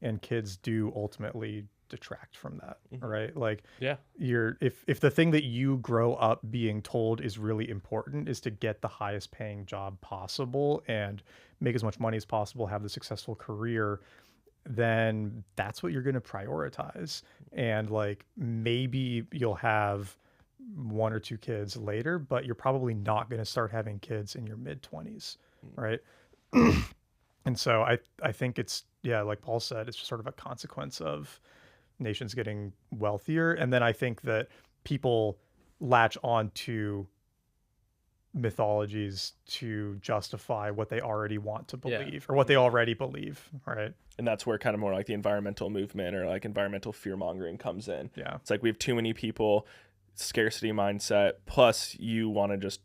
and kids do ultimately detract from that, right? Like, Yeah. if the thing that you grow up being told is really important is to get the highest paying job possible and make as much money as possible, have the successful career, then that's what you're going to prioritize. And like, maybe you'll have 1 or 2 kids later, but you're probably not going to start having kids in your mid 20s, right? And so I think it's, yeah, like Paul said, it's just sort of a consequence of nations getting wealthier. And then I think that people latch on to mythologies to justify what they already want to believe, or what they already believe, right? And that's where kind of more like the environmental movement or like environmental fear mongering comes in. Yeah. It's like we have too many people, scarcity mindset, plus you want to just,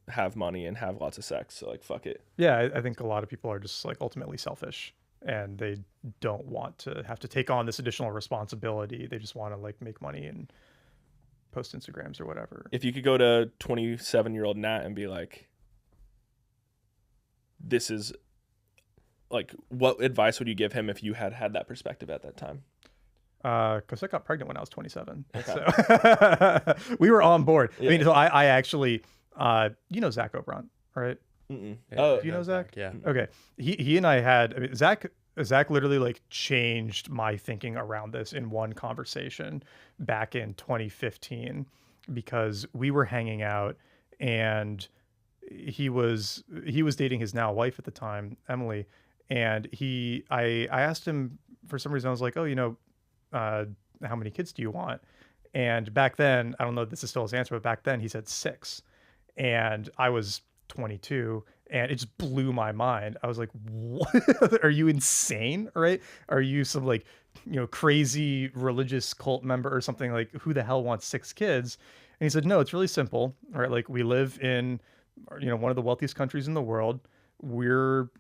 have money and have lots of sex. So like, fuck it. Yeah, I think a lot of people are just like ultimately selfish, and they don't want to have to take on this additional responsibility. They just want to like make money and post Instagrams or whatever. If you could go to 27-year-old Nat and be like, this is like, what advice would you give him if you had had that perspective at that time? Because I got pregnant when I was 27, Okay. so we were on board. Yeah. I mean, so I actually, Zach Obron, right? Mm-mm. Yeah, Oh, Do you know Zach? Yeah. Okay. He and I had, I mean, Zach literally like changed my thinking around this in one conversation back in 2015, because we were hanging out and he was dating his now wife at the time, Emily, and I asked him for some reason. I was like, oh, how many kids do you want? And back then, I don't know if this is still his answer, but back then he said 6, and I was 22, and it just blew my mind. I was like, what? Are you insane? Right? Are you some like, crazy religious cult member or something? Like, who the hell wants 6 kids? And he said, no, it's really simple. Right? Like, we live in, one of the wealthiest countries in the world. We're,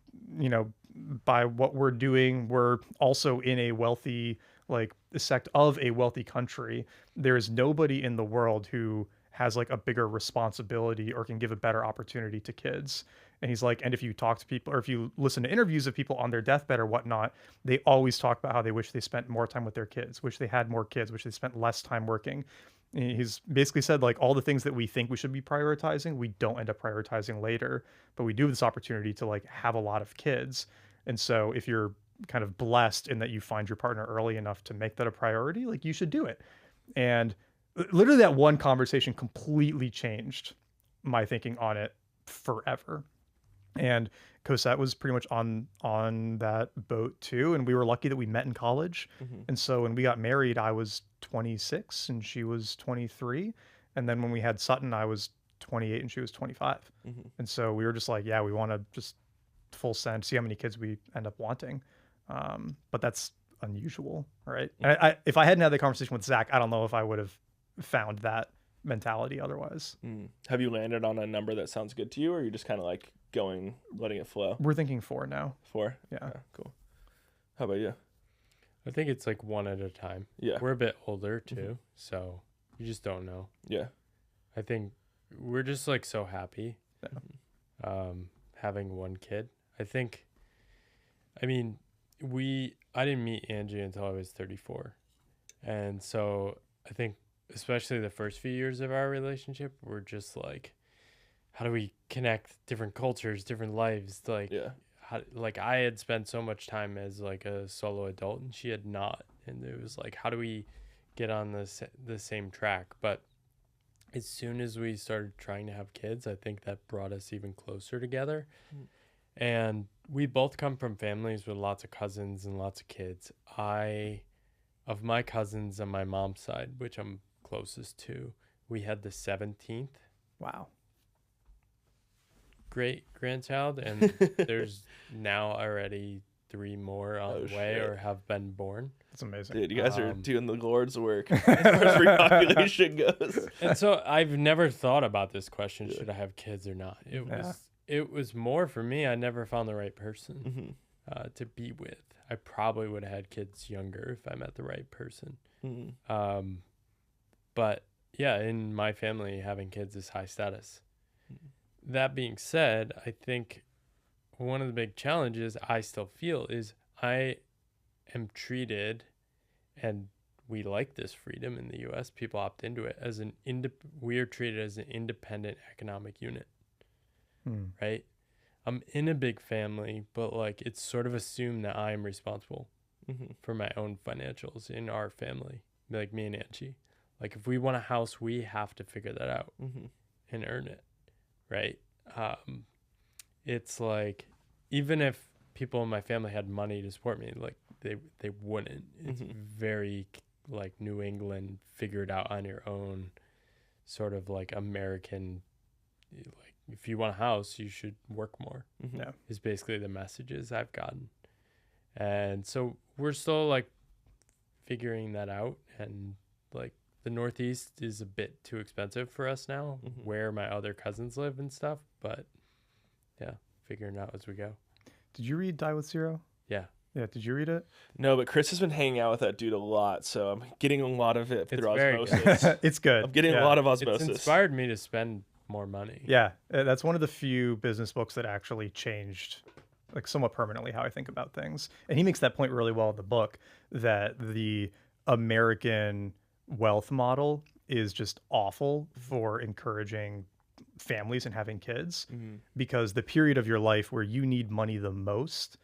by what we're doing, we're also in a wealthy, like, sect of a wealthy country. There is nobody in the world who has like a bigger responsibility or can give a better opportunity to kids. And he's like, and if you talk to people, or if you listen to interviews of people on their deathbed or whatnot, they always talk about how they wish they spent more time with their kids, wish they had more kids, wish they spent less time working. And he's basically said like all the things that we think we should be prioritizing, we don't end up prioritizing later, but we do have this opportunity to like have a lot of kids. And so if you're kind of blessed in that you find your partner early enough to make that a priority, like, you should do it. And literally that one conversation completely changed my thinking on it forever. And Cosette was pretty much on that boat too. And we were lucky that we met in college. And so when we got married, I was 26 and she was 23. And then when we had Sutton, I was 28 and she was 25. And so we were just like, yeah, we want to just full send, see how many kids we end up wanting. But that's unusual, right? And if I hadn't had the conversation with Zach, I don't know if I would have found that mentality otherwise. Have you landed on a number that sounds good to you, or are you just kind of like letting it flow? We're thinking 4 now. 4? Yeah. Okay, cool. How about you? I think it's like one at a time. Yeah. We're a bit older too, so you just don't know. Yeah. I think we're just like so happy having one kid. I mean, I didn't meet Angie until I was 34. And so I think especially the first few years of our relationship, we're just like, how do we connect different cultures, different lives? Like, Yeah. Like I had spent so much time as like a solo adult and she had not. And it was like, how do we get on the same track? But as soon as we started trying to have kids, I think that brought us even closer together. And we both come from families with lots of cousins and lots of kids. Of my cousins on my mom's side, which I'm closest to, we had the 17th. Wow. Great grandchild, and there's now already 3 more on the way or have been born. That's amazing. Dude, you guys are doing the Lord's work as far as repopulation goes. And so I've never thought about this question, should I have kids or not? It was more for me, I never found the right person to be with. I probably would have had kids younger if I met the right person. But yeah, in my family, having kids is high status. That being said, I think one of the big challenges I still feel is I am treated, and we like this freedom in the U.S., people opt into it, as we are treated as an independent economic unit, right? I'm in a big family, but like it's sort of assumed that I am responsible for my own financials in our family, like me and Angie. Like if we want a house, we have to figure that out and earn it. Right. It's like, even if people in my family had money to support me, like they wouldn't. It's very like New England, figure it out on your own, sort of like American, like if you want a house, you should work more. Is basically the messages I've gotten. And so we're still like figuring that out, and like the Northeast is a bit too expensive for us now, where my other cousins live and stuff. But yeah, figuring it out as we go. Did you read Die with Zero? Yeah. Yeah, did you read it? No, but Chris has been hanging out with that dude a lot, so I'm getting a lot of it through osmosis. It's good. I'm getting a lot of osmosis. It's inspired me to spend more money. Yeah, that's one of the few business books that actually changed, like somewhat permanently, how I think about things. And he makes that point really well in the book, that the American wealth model is just awful for encouraging families and having kids, because the period of your life where you need money the most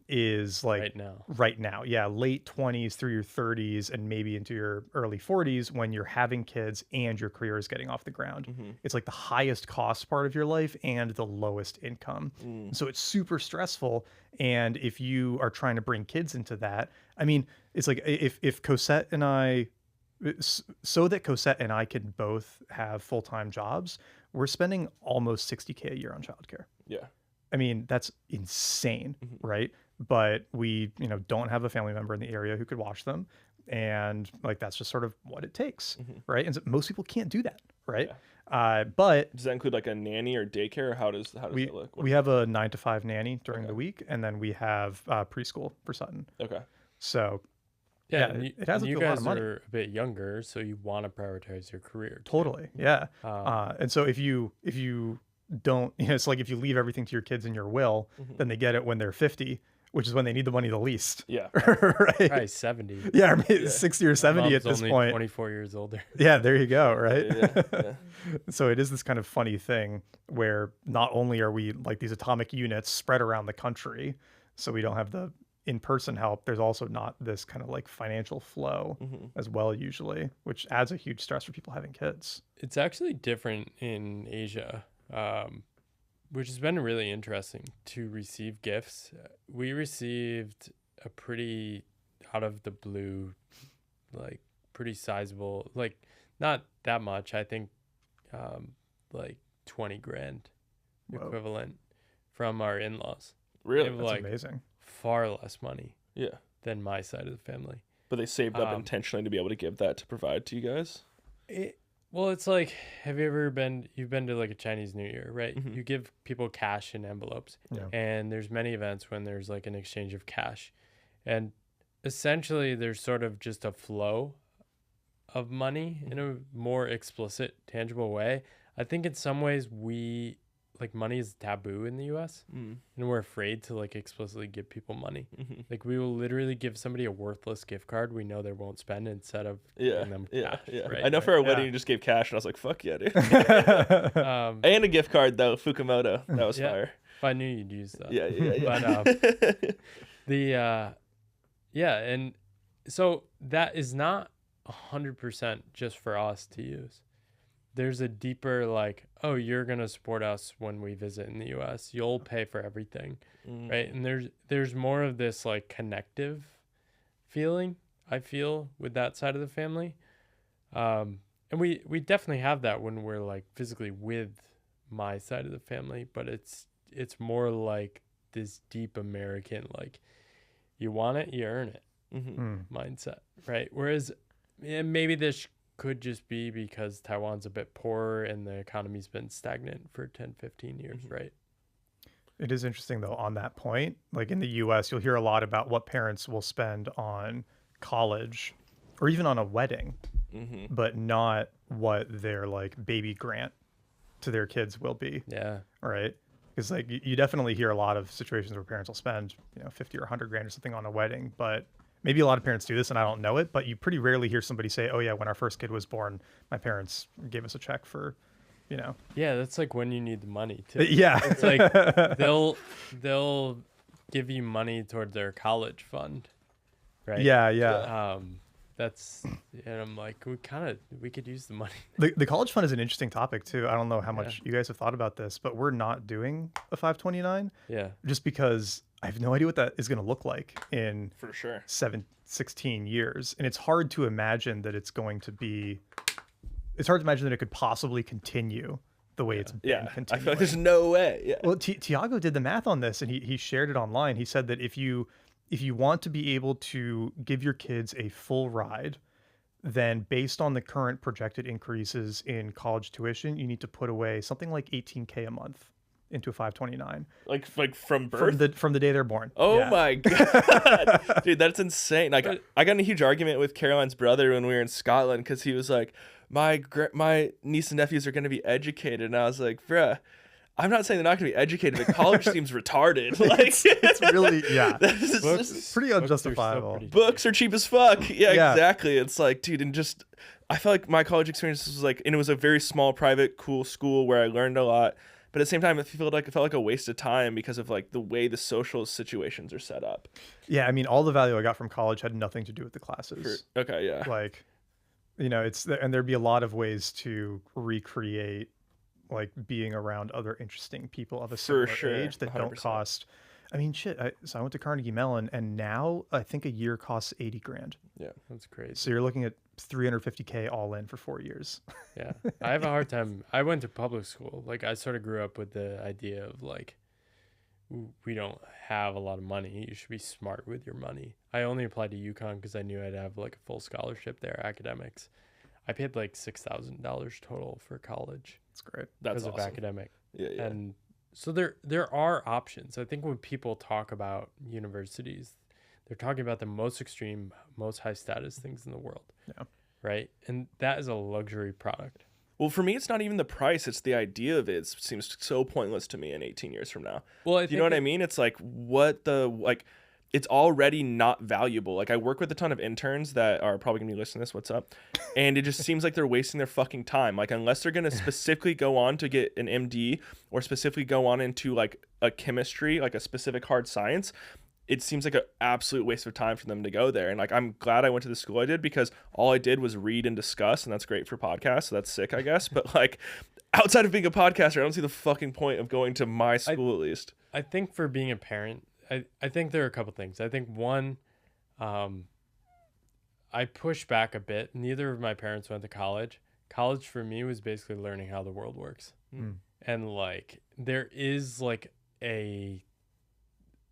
is like right now. Yeah, late 20s through your 30s and maybe into your early 40s, when you're having kids and your career is getting off the ground. It's like the highest cost part of your life and the lowest income. So it's super stressful. And if you are trying to bring kids into that, I mean, it's like if Cosette and I, so that Cosette and I can both have full-time jobs, we're spending almost $60K a year on childcare. Yeah. I mean, that's insane, right? But we, don't have a family member in the area who could watch them. And like, that's just sort of what it takes, right? And so most people can't do that, right? Yeah. But does that include like a nanny or daycare, or how does that look? We have a 9 to 5 nanny during the week, and then we have preschool for Sutton. Okay. So yeah, it has you a lot guys of money. are a bit younger, so you want to prioritize your career too. Totally. Yeah. And so if you don't, it's like if you leave everything to your kids in your will, then they get it when they're 50, which is when they need the money the least. Yeah. Right. Probably 70. Yeah, or maybe 60 or 70 at this only point. 24 years older. Yeah, there you go. Right. Yeah. So it is this kind of funny thing where not only are we like these atomic units spread around the country, so we don't have the in-person help, there's also not this kind of like financial flow as well usually, which adds a huge stress for people having kids. It's actually different in Asia, which has been really interesting to receive gifts. We received a pretty out of the blue, like pretty sizable, like not that much, I think like 20 grand equivalent from our in-laws. Really? That's like amazing. Far less money. Yeah. than my side of the family. But they saved up intentionally to be able to give that to provide to you guys? Well, it's like, have you ever you've been to like a Chinese New Year, right? Mm-hmm. You give people cash in envelopes, and there's many events when there's like an exchange of cash. And essentially there's sort of just a flow of money in a more explicit, tangible way. I think in some ways money is taboo in the US, and we're afraid to like explicitly give people money. Like we will literally give somebody a worthless gift card we know they won't spend instead of giving them cash. Right? I know for our wedding you just gave cash, and I was like, fuck yeah, dude. And a gift card though, Fukumoto. That was fire. If I knew you'd use that. But and so that is not 100% just for us to use. There's a deeper like, oh, you're going to support us when we visit in the US. You'll pay for everything, right? And there's more of this like connective feeling, I feel, with that side of the family. And we definitely have that when we're like physically with my side of the family, but it's more like this deep American, like you want it, you earn it mindset, right? Whereas maybe this could just be because Taiwan's a bit poorer and the economy's been stagnant for 10, 15 years, right? It is interesting, though, on that point. Like in the U.S., you'll hear a lot about what parents will spend on college or even on a wedding, but not what their like baby grant to their kids will be. Yeah. Right? Because like you definitely hear a lot of situations where parents will spend, 50 or 100 grand or something on a wedding, but maybe a lot of parents do this and I don't know it, but you pretty rarely hear somebody say, oh yeah, when our first kid was born, my parents gave us a check for, Yeah, that's like when you need the money too. Yeah. It's like they'll give you money toward their college fund. Right? Yeah. And I'm like, we could use the money. The college fund is an interesting topic too. I don't know how much you guys have thought about this, but we're not doing a 529. Yeah. Just because I have no idea what that is going to look like in for sure 16 years. And it's hard to imagine that it's hard to imagine that it could possibly continue the way it's been continuing. I feel like there's no way. Yeah. Well, Tiago did the math on this and he shared it online. He said that if you want to be able to give your kids a full ride, then based on the current projected increases in college tuition, you need to put away something like $18K a month into a 529. Like from birth? From the day they're born. Oh my God. Dude, that's insane. Like I got in a huge argument with Caroline's brother when we were in Scotland because he was like, my niece and nephews are going to be educated. And I was like, bruh, I'm not saying they're not going to be educated, but college seems retarded. Like it's really, it's pretty unjustifiable. Books are cheap as fuck. Yeah, exactly. It's like, dude, and just, I felt like my college experience was like, and it was a very small, private, cool school where I learned a lot. But at the same time, it felt like a waste of time because of like the way the social situations are set up. Yeah, I mean, all the value I got from college had nothing to do with the classes. Okay, yeah. Like, and there'd be a lot of ways to recreate like being around other interesting people of a similar age that 100%. Don't cost. I mean, shit. So I went to Carnegie Mellon, and now I think a year costs $80,000. Yeah, that's crazy. So you're looking at $350K all in for 4 years. Yeah, I have a hard time. I went to public school. Like I sort of grew up with the idea of like, we don't have a lot of money. You should be smart with your money. I only applied to UConn because I knew I'd have like a full scholarship there, academics. I paid like $6,000 total for college. That's great. That's awesome. Because of academic. Yeah. And so there are options. I think when people talk about universities, they're talking about the most extreme, most high status things in the world. Yeah. Right? And that is a luxury product. Well, for me, it's not even the price. It's the idea of it. It seems so pointless to me in 18 years from now. Well, you know what I mean? It's like, it's already not valuable. Like I work with a ton of interns that are probably going to be listening to this. What's up? And it just seems like they're wasting their fucking time. Like unless they're going to specifically go on to get an MD or specifically go on into like a chemistry, like a specific hard science, it seems like an absolute waste of time for them to go there. And like, I'm glad I went to the school I did because all I did was read and discuss, and that's great for podcasts. So that's sick, I guess. But like outside of being a podcaster, I don't see the fucking point of going to my school at least. I think for being a parent, I think there are a couple things. I think one, I push back a bit. Neither of my parents went to college. College for me was basically learning how the world works. And like, there is like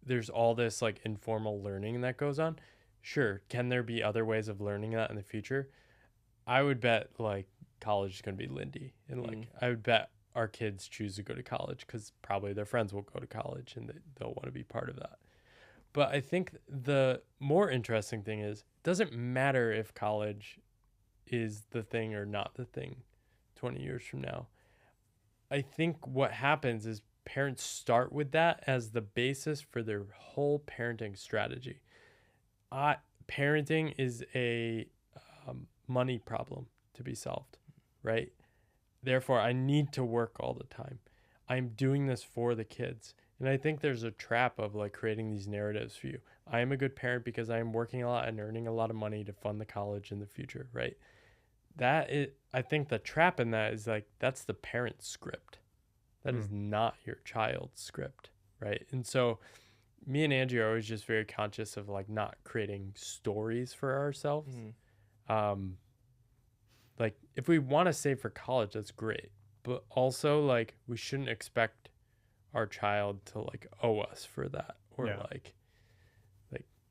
there's all this like informal learning that goes on. Sure, can there be other ways of learning that in the future? I would bet like college is going to be Lindy, and like I would bet our kids choose to go to college because probably their friends will go to college and they'll want to be part of that. But I think the more interesting thing is it doesn't matter if college is the thing or not the thing 20 years from now. I think what happens is parents start with that as the basis for their whole parenting strategy. Parenting is a money problem to be solved, right? Therefore, I need to work all the time. I'm doing this for the kids. And I think there's a trap of like creating these narratives for you. I am a good parent because I am working a lot and earning a lot of money to fund the college in the future, right? I think the trap in that is like, that's the parent script. That is not your child's script, right? And so me and Angie are always just very conscious of like not creating stories for ourselves. Like if we want to save for college, that's great. But also like we shouldn't expect our child to like owe us for that or like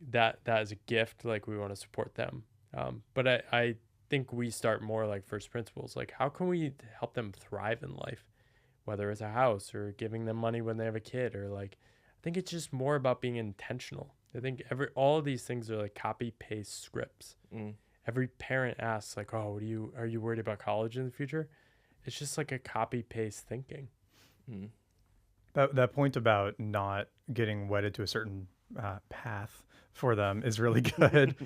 that is a gift. Like we want to support them. But I think we start more like first principles. Like how can we help them thrive in life? Whether it's a house or giving them money when they have a kid or like, I think it's just more about being intentional. I think all of these things are like copy paste scripts. Every parent asks like, oh, are you worried about college in the future? It's just like a copy paste thinking. That point about not getting wedded to a certain path for them is really good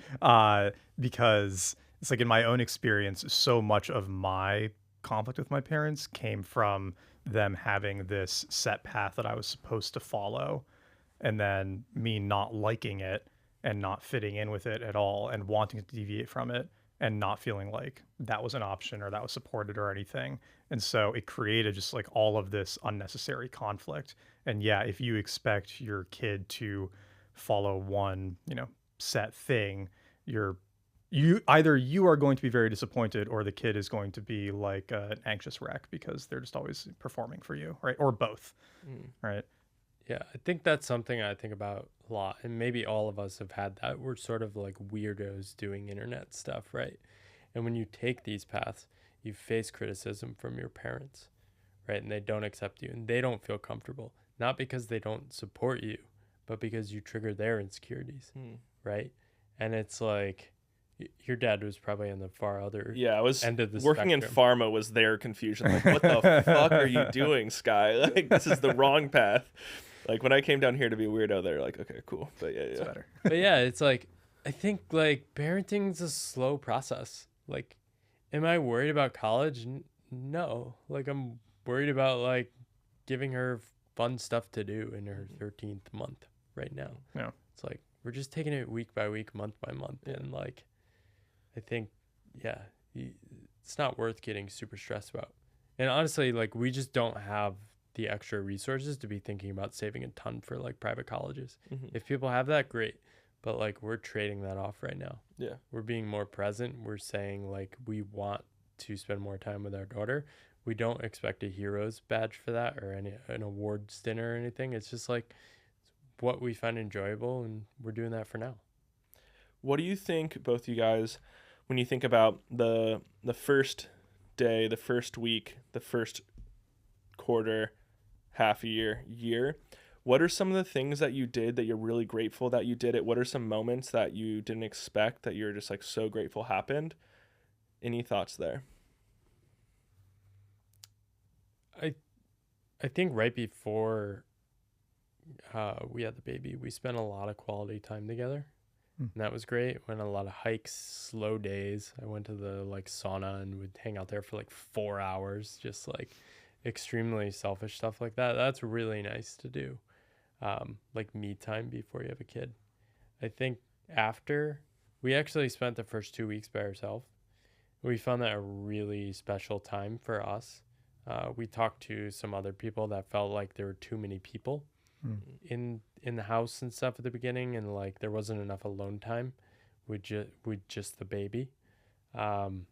because it's like in my own experience, so much of my conflict with my parents came from them having this set path that I was supposed to follow, and then me not liking it and not fitting in with it at all and wanting to deviate from it and not feeling like that was an option or that was supported or anything. And so it created just like all of this unnecessary conflict. And yeah, if you expect your kid to follow one, set thing, you are going to be very disappointed or the kid is going to be like an anxious wreck because they're just always performing for you, right? Or both, right? Yeah, I think that's something I think about a lot. And maybe all of us have had that. We're sort of like weirdos doing internet stuff, right? And when you take these paths, you face criticism from your parents, right? And they don't accept you and they don't feel comfortable. Not because they don't support you, but because you trigger their insecurities, right? And it's like your dad was probably on the far other end of the working spectrum. in pharma was their confusion. Like, what the fuck are you doing, Sky? Like, this is the wrong path. Like when I came down here to be a weirdo, they're like, okay, cool. But It's better. But yeah, it's like, I think like parenting's a slow process. Like, am I worried about college? No. Like I'm worried about like giving her fun stuff to do in her 13th month right now. Yeah. It's like, we're just taking it week by week, month by month. Yeah. And like, I think, it's not worth getting super stressed about. And honestly, like we just don't have the extra resources to be thinking about saving a ton for like private colleges. If people have that, great. But like we're trading that off right now. Yeah. We're being more present. We're saying like we want to spend more time with our daughter. We don't expect a hero's badge for that or an awards dinner or anything. It's just like it's what we find enjoyable and we're doing that for now. What do you think, both you guys, when you think about the first day, the first week, the first quarter, half a year, what are some of the things that you did that you're really grateful that you did it? What are some moments that you didn't expect that you're just like so grateful happened? Any thoughts there? I think right before we had the baby, we spent a lot of quality time together. And that was great. Went on a lot of hikes, slow days. I went to the like sauna and would hang out there for like 4 hours, just like extremely selfish stuff like that. That's really nice to do. Like me time before you have a kid. I think after, we actually spent the first 2 weeks by ourselves. We found that a really special time for us. We talked to some other people that felt like there were too many people in the house and stuff at the beginning, and like there wasn't enough alone time with just the baby. And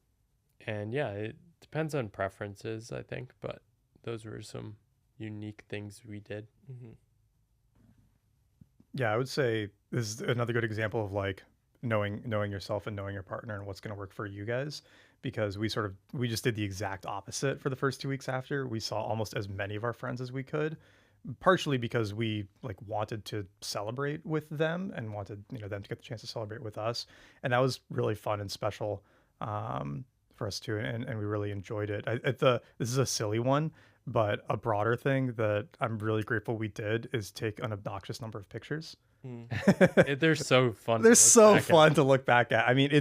yeah, it depends on preferences, I think, but those were some unique things we did. Yeah, I would say this is another good example of like knowing yourself and knowing your partner and what's going to work for you guys. Because we just did the exact opposite for the first 2 weeks after. We saw almost as many of our friends as we could, partially because we like wanted to celebrate with them and wanted them to get the chance to celebrate with us, and that was really fun and special for us too, and we really enjoyed it. This is a silly one, but a broader thing that I'm really grateful we did is take an obnoxious number of pictures. They're so fun. They're so fun to look back at. I mean,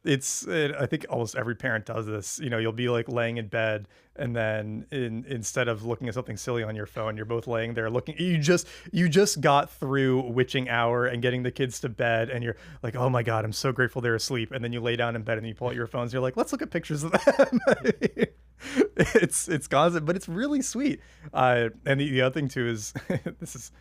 I think almost every parent does this. You'll be like laying in bed, and then instead of looking at something silly on your phone, you're both laying there looking. You just got through witching hour and getting the kids to bed, and you're like, oh my god, I'm so grateful they're asleep. And then you lay down in bed and you pull out your phones. You're like, let's look at pictures of them. It's constant, but it's really sweet. And the other thing too is this is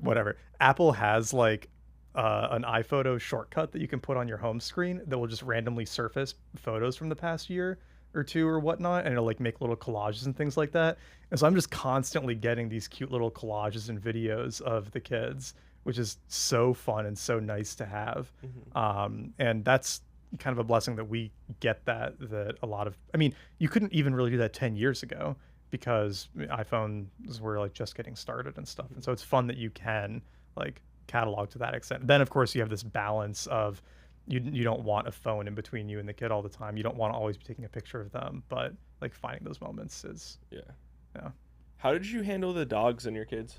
whatever. Apple has like an iPhoto shortcut that you can put on your home screen that will just randomly surface photos from the past year or two or whatnot, and it'll like make little collages and things like that. And so I'm just constantly getting these cute little collages and videos of the kids, which is so fun and so nice to have. And that's kind of a blessing that we get that a lot of, I mean, you couldn't even really do that 10 years ago because iPhones were like just getting started and stuff. And so it's fun that you can like catalog to that extent. Then of course you have this balance of you don't want a phone in between you and the kid all the time. You don't want to always be taking a picture of them, but like finding those moments is yeah. How did you handle the dogs and your kids?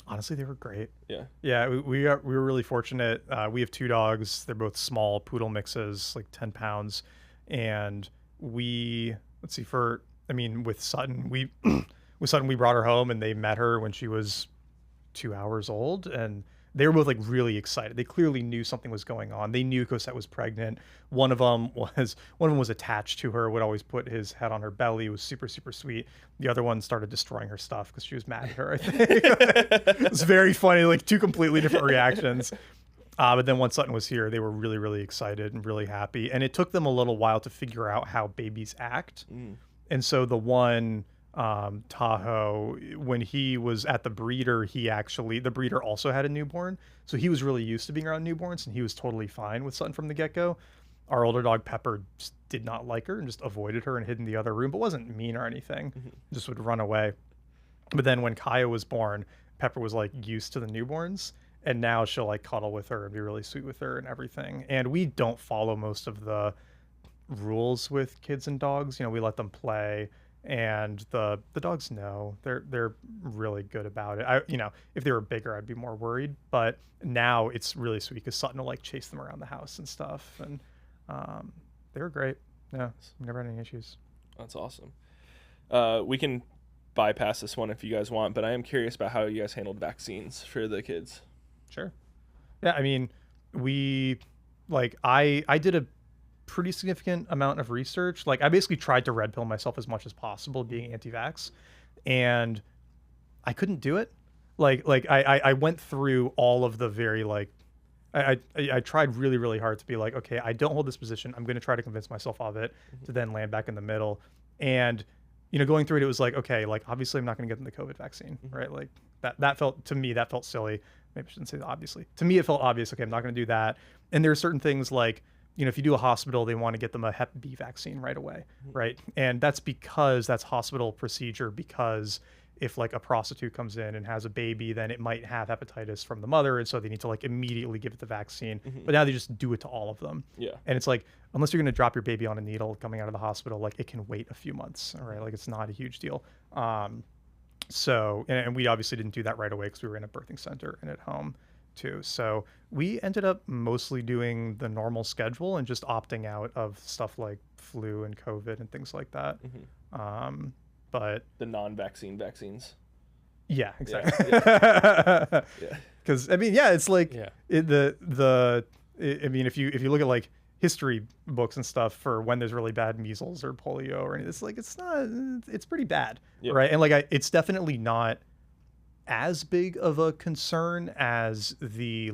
Honestly, they were great. Yeah. We were really fortunate. We have 2 dogs. They're both small poodle mixes, like 10 pounds. And with Sutton, we brought her home and they met her when she was 2 hours old, and they were both like really excited. They clearly knew something was going on. They knew Cosette was pregnant. One of them was attached to her, would always put his head on her belly. It was super, super sweet. The other one started destroying her stuff because she was mad at her, I think. It was very funny, like 2 completely different reactions. But then once Sutton was here, they were really, really excited and really happy. And it took them a little while to figure out how babies act. And so the one, Tahoe, when he was at the breeder, the breeder also had a newborn. So he was really used to being around newborns, and he was totally fine with Sutton from the get-go. Our older dog, Pepper, just did not like her and just avoided her and hid in the other room, but wasn't mean or anything. Just would run away. But then when Kaya was born, Pepper was like used to the newborns, and now she'll like cuddle with her and be really sweet with her and everything. And we don't follow most of the rules with kids and dogs. We let them play, and the dogs know. They're really good about it. If they were bigger, I'd be more worried, but now it's really sweet because Sutton will like chase them around the house and stuff, and they were great. Yeah, never had any issues. That's awesome. We can bypass this one if you guys want, but I am curious about how you guys handled vaccines for the kids. Sure. Yeah, I mean, I did a pretty significant amount of research. Like, I basically tried to red pill myself as much as possible being anti-vax, and I couldn't do it. I went through all of the very I tried really, really hard to be like, okay, I don't hold this position. I'm going to try to convince myself of it to then land back in the middle. And, going through it, it was like, okay, like obviously I'm not going to get them the COVID vaccine, right? Like that felt silly. Maybe I shouldn't say that obviously. To me, it felt obvious. Okay, I'm not going to do that. And there are certain things like, if you do a hospital, they want to get them a Hep B vaccine right away, right? And that's because that's hospital procedure, because if like a prostitute comes in and has a baby, then it might have hepatitis from the mother, and so they need to like immediately give it the vaccine. But now they just do it to all of them. Yeah. And it's like, unless you're going to drop your baby on a needle coming out of the hospital, like it can wait a few months, all right? Like it's not a huge deal. So, and we obviously didn't do that right away because we were in a birthing center and at home too. So we ended up mostly doing the normal schedule and just opting out of stuff like flu and COVID and things like that. But the non-vaccine vaccines. Yeah, exactly. Yeah. Because I mean, yeah, it's like I mean, if you look at like history books and stuff for when there's really bad measles or polio or anything, it's like it's pretty bad, right? And like it's definitely not as big of a concern as the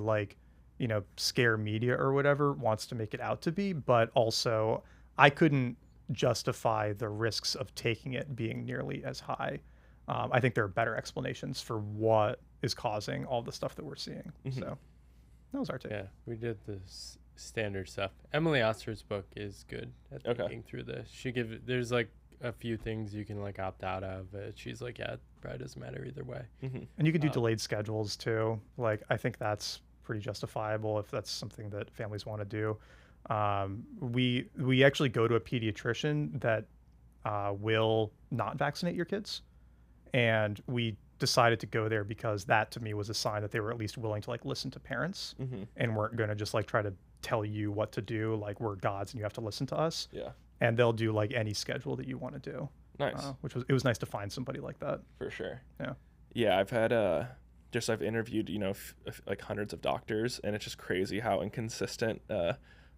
scare media or whatever wants to make it out to be, but also I couldn't justify the risks of taking it being nearly as high. I think there are better explanations for what is causing all the stuff that we're seeing. So that was our take. Yeah, we did the standard stuff. Emily Oster's book is good at thinking through this. There's like a few things you can like opt out of. She's like, yeah, it probably doesn't matter either way. And you can do delayed schedules too. Like, I think that's pretty justifiable if that's something that families want to do. We actually go to a pediatrician that will not vaccinate your kids, and we decided to go there because that to me was a sign that they were at least willing to like listen to parents and weren't going to just like try to tell you what to do, like we're gods and you have to listen to us. And they'll do like any schedule that you want to do. Nice. It was nice to find somebody like that. For sure. Yeah. I've had I've interviewed like hundreds of doctors, and it's just crazy how inconsistent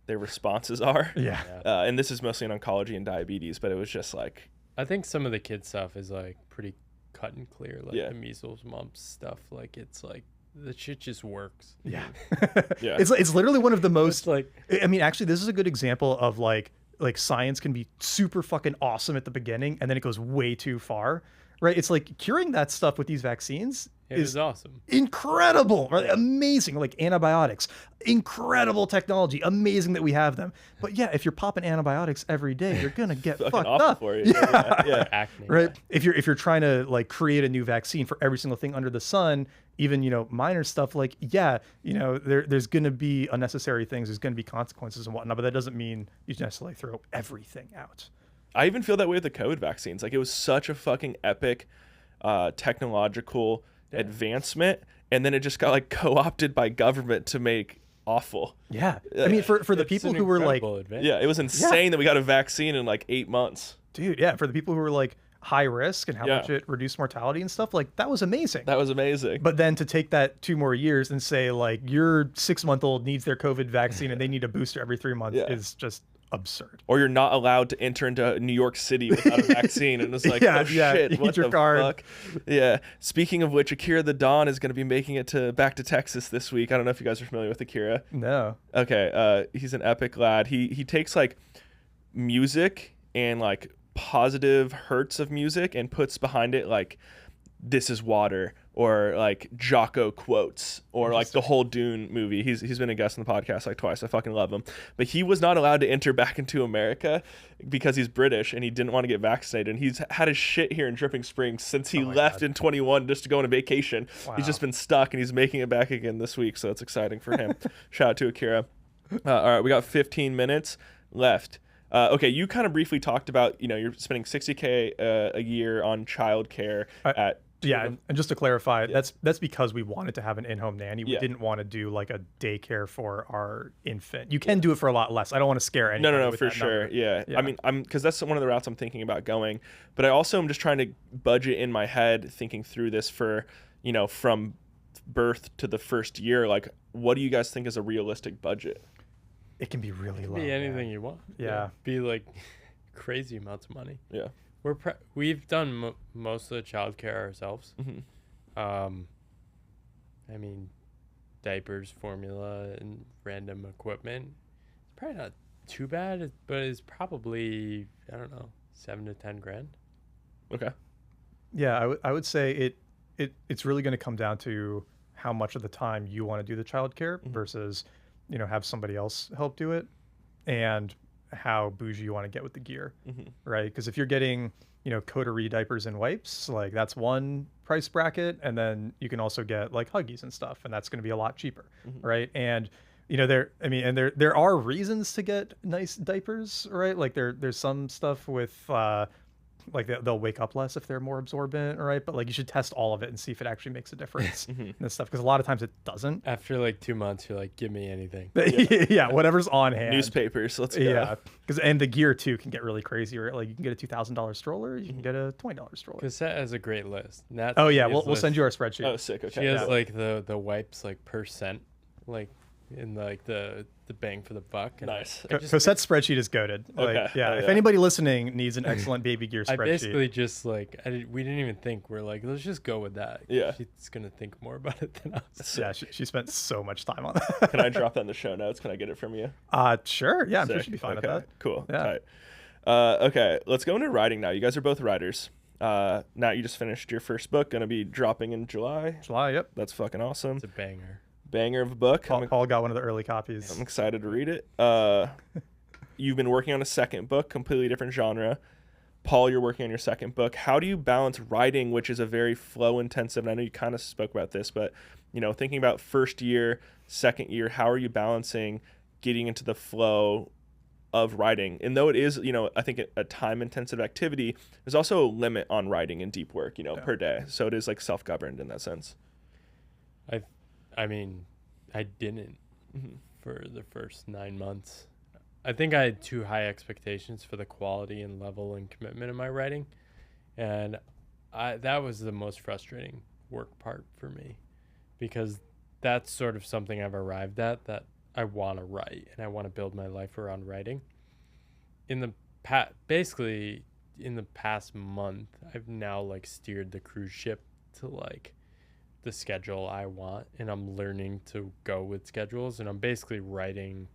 their responses are. And this is mostly in oncology and diabetes, but it was just like, I think some of the kid stuff is like pretty cut and clear, like the measles, mumps stuff. Like it's like the shit just works. It's literally one of the most like, I mean, actually this is a good example of like science can be super fucking awesome at the beginning and then it goes way too far, right? It's like curing that stuff with these vaccines is awesome, incredible, right? Amazing, like antibiotics, incredible technology, amazing that we have them. But yeah, if you're popping antibiotics every day, you're gonna get fucked up. For you. Acne, right? If you're trying to like create a new vaccine for every single thing under the sun, even minor stuff, like there's gonna be unnecessary things, there's gonna be consequences and whatnot, but that doesn't mean you necessarily throw everything out. I even feel that way with the COVID vaccines. Like it was such a fucking epic technological advancement, and then it just got like co-opted by government to make awful. I mean, for the people who were like it was insane that we got a vaccine in like 8 months, dude. For the people who were like high risk and how much it reduced mortality and stuff, like that was amazing. But then to take that 2 more years and say like your 6-month-old needs their COVID vaccine and they need a booster every 3 months is just absurd. Or you're not allowed to enter into New York City without a vaccine, and it's like, shit, what the fuck? Speaking of which, Akira the Don is going to be making it back to Texas this week. I don't know if you guys are familiar with Akira. No. Okay. He's an epic lad. He takes like music and like positive hertz of music and puts behind it like "This is water" or like Jocko quotes or like the whole Dune movie. He's been a guest on the podcast like twice. I fucking love him. But he was not allowed to enter back into America because he's British and he didn't want to get vaccinated. And he's had his shit here in Dripping Springs since he left in 21 just to go on a vacation. Wow. He's just been stuck and he's making it back again this week. So it's exciting for him. Shout out to Akira. All right, we got 15 minutes left. Okay, you kind of briefly talked about, you're spending $60K a year on childcare at. Yeah, and just to clarify, that's because we wanted to have an in-home nanny. We didn't want to do like a daycare for our infant. You can do it for a lot less. I don't want to scare anyone. No, for sure. Yeah. I mean, because that's one of the routes I'm thinking about going. But I also am just trying to budget in my head, thinking through this for, from birth to the first year. Like, what do you guys think is a realistic budget? It can be really low. Be anything you want. Yeah. Be like crazy amounts of money. Yeah. We've done most of the childcare ourselves. I mean, diapers, formula, and random equipment. It's probably not too bad, but it's probably, I don't know, 7 to 10 grand. Okay. Yeah, I would say it's really going to come down to how much of the time you want to do the childcare versus, have somebody else help do it, and how bougie you want to get with the gear, right? Because if you're getting, coterie diapers and wipes, like that's one price bracket, and then you can also get like Huggies and stuff, and that's going to be a lot cheaper, right? And there are reasons to get nice diapers, right? Like there's some stuff with like they'll wake up less if they're more absorbent, right? But like you should test all of it and see if it actually makes a difference and stuff, because a lot of times it doesn't. After like 2 months, you're like, give me anything. Whatever's on hand. Newspapers, let's go. Yeah, and the gear too can get really crazy, right? Like you can get a $2,000 stroller, you can get a $20 stroller. Cassette has a great list. We'll send you our spreadsheet. Oh, sick. Okay. She has like the wipes like percent, like in like the bang for the buck. And nice. Cosette spreadsheet is goated. Like, okay. If anybody listening needs an excellent baby gear spreadsheet. I basically just like, we didn't even think. We're like, let's just go with that. Yeah. She's going to think more about it than us. Yeah, she spent so much time on that. Can I drop that in the show notes? Can I get it from you? Sure. Yeah, I'm sure she'd be fine with that. Cool. Yeah. Tight. Okay, let's go into writing now. You guys are both writers. Now you just finished your first book, gonna be dropping in July. July, yep. That's fucking awesome. It's a banger. Banger of a book. Paul got one of the early copies. I'm excited to read it. You've been working on a second book, completely different genre. Paul, you're working on your second book. How do you balance writing, which is a very flow intensive, and I know you kind of spoke about this, but thinking about first year, second year, how are you balancing getting into the flow of writing? And though it is, I think a time intensive activity, there's also a limit on writing and deep work, per day. So it is like self-governed in that sense. I mean, I didn't for the first 9 months. I think I had too high expectations for the quality and level and commitment of my writing. And that was the most frustrating work part for me, because that's sort of something I've arrived at, that I want to write and I want to build my life around writing. Basically in the past month, I've now steered the cruise ship to the schedule I want, and I'm learning to go with schedules, and I'm basically writing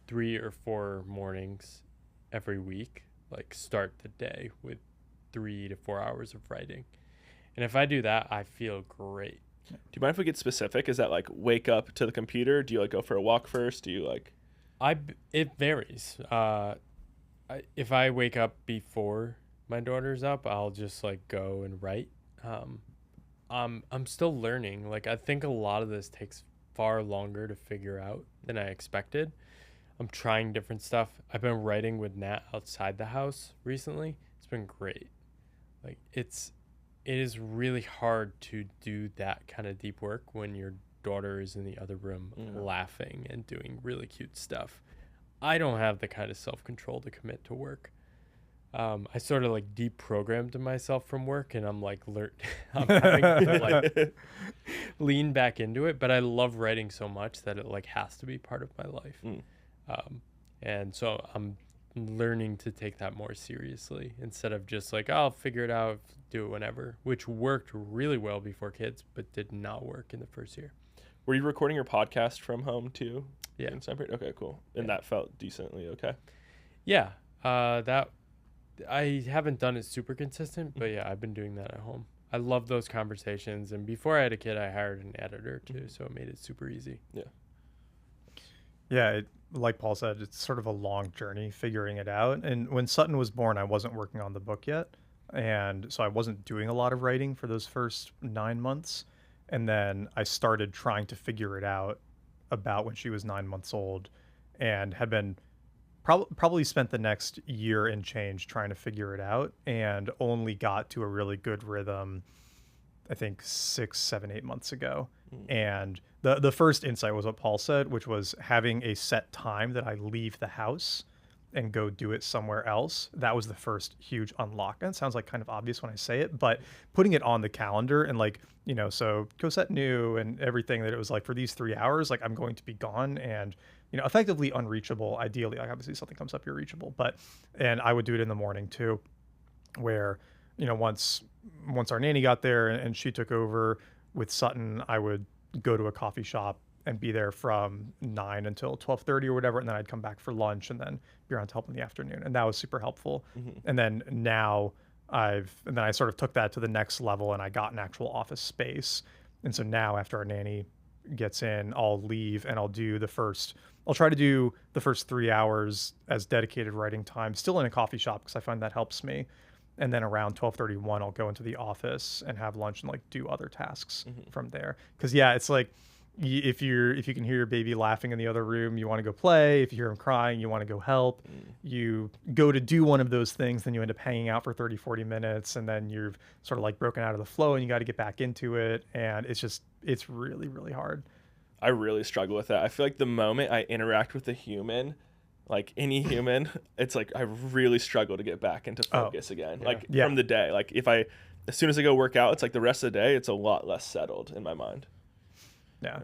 3 or 4 mornings every week, start the day with 3 to 4 hours of writing. And if I do that, I feel great. Do you mind if we get specific? Is that wake up to the computer? Do you go for a walk first? Do you It varies. If I wake up before my daughter's up, I'll just go and write. I'm still learning. I think a lot of this takes far longer to figure out than I expected. I'm trying different stuff. I've been writing with Nat outside the house recently. It's been great. It is really hard to do that kind of deep work when your daughter is in the other room laughing and doing really cute stuff. I don't have the kind of self-control to commit to work. I sort of deprogrammed myself from work, and I'm I'm having to lean back into it. But I love writing so much that it has to be part of my life. And so I'm learning to take that more seriously, instead of just I'll figure it out, do it whenever, which worked really well before kids, but did not work in the first year. Were you recording your podcast from home too? Yeah. Okay, cool. And that felt decently okay? Yeah. That I haven't done it super consistent, but yeah, I've been doing that at home. I love those conversations. And before I had a kid, I hired an editor too, so it made it super easy. Yeah. Yeah, like Paul said, it's sort of a long journey figuring it out. And when Sutton was born, I wasn't working on the book yet. And so I wasn't doing a lot of writing for those first 9 months. And then I started trying to figure it out about when she was 9 months old, and had been probably spent the next year and change trying to figure it out, and only got to a really good rhythm, I think 6, 7, 8 months ago. And the first insight was what Paul said, which was having a set time that I leave the house and go do it somewhere else. That was the first huge unlock. And it sounds kind of obvious when I say it, but putting it on the calendar and so Cosette knew and everything, that it was for these 3 hours, I'm going to be gone and, effectively unreachable. Ideally, obviously something comes up, you're reachable, and I would do it in the morning too, where, once our nanny got there and she took over with Sutton, I would go to a coffee shop and be there from 9 until 12:30 or whatever, and then I'd come back for lunch and then be around to help in the afternoon, and that was super helpful. And then now I sort of took that to the next level, and I got an actual office space, and so now after our nanny gets in, I'll leave and I'll try to do the first 3 hours as dedicated writing time, still in a coffee shop because I find that helps me. And then around 12:31, I'll go into the office and have lunch and do other tasks from there. Because yeah, it's if you can hear your baby laughing in the other room, you want to go play. If you hear him crying, you want to go help. You go to do one of those things, then you end up hanging out for 30-40 minutes, and then you're sort of broken out of the flow and you got to get back into it. And it's really, really hard. I really struggle with that. I feel the moment I interact with a human, any human, it's I really struggle to get back into focus again. From the day, as soon as I go work out, it's the rest of the day, it's a lot less settled in my mind.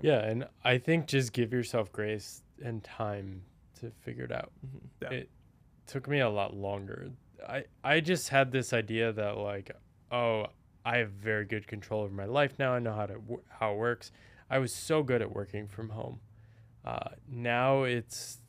Yeah, and I think just give yourself grace and time to figure it out. Yeah. It took me a lot longer. I just had this idea that I have very good control over my life now. I know how it works. I was so good at working from home. Now it's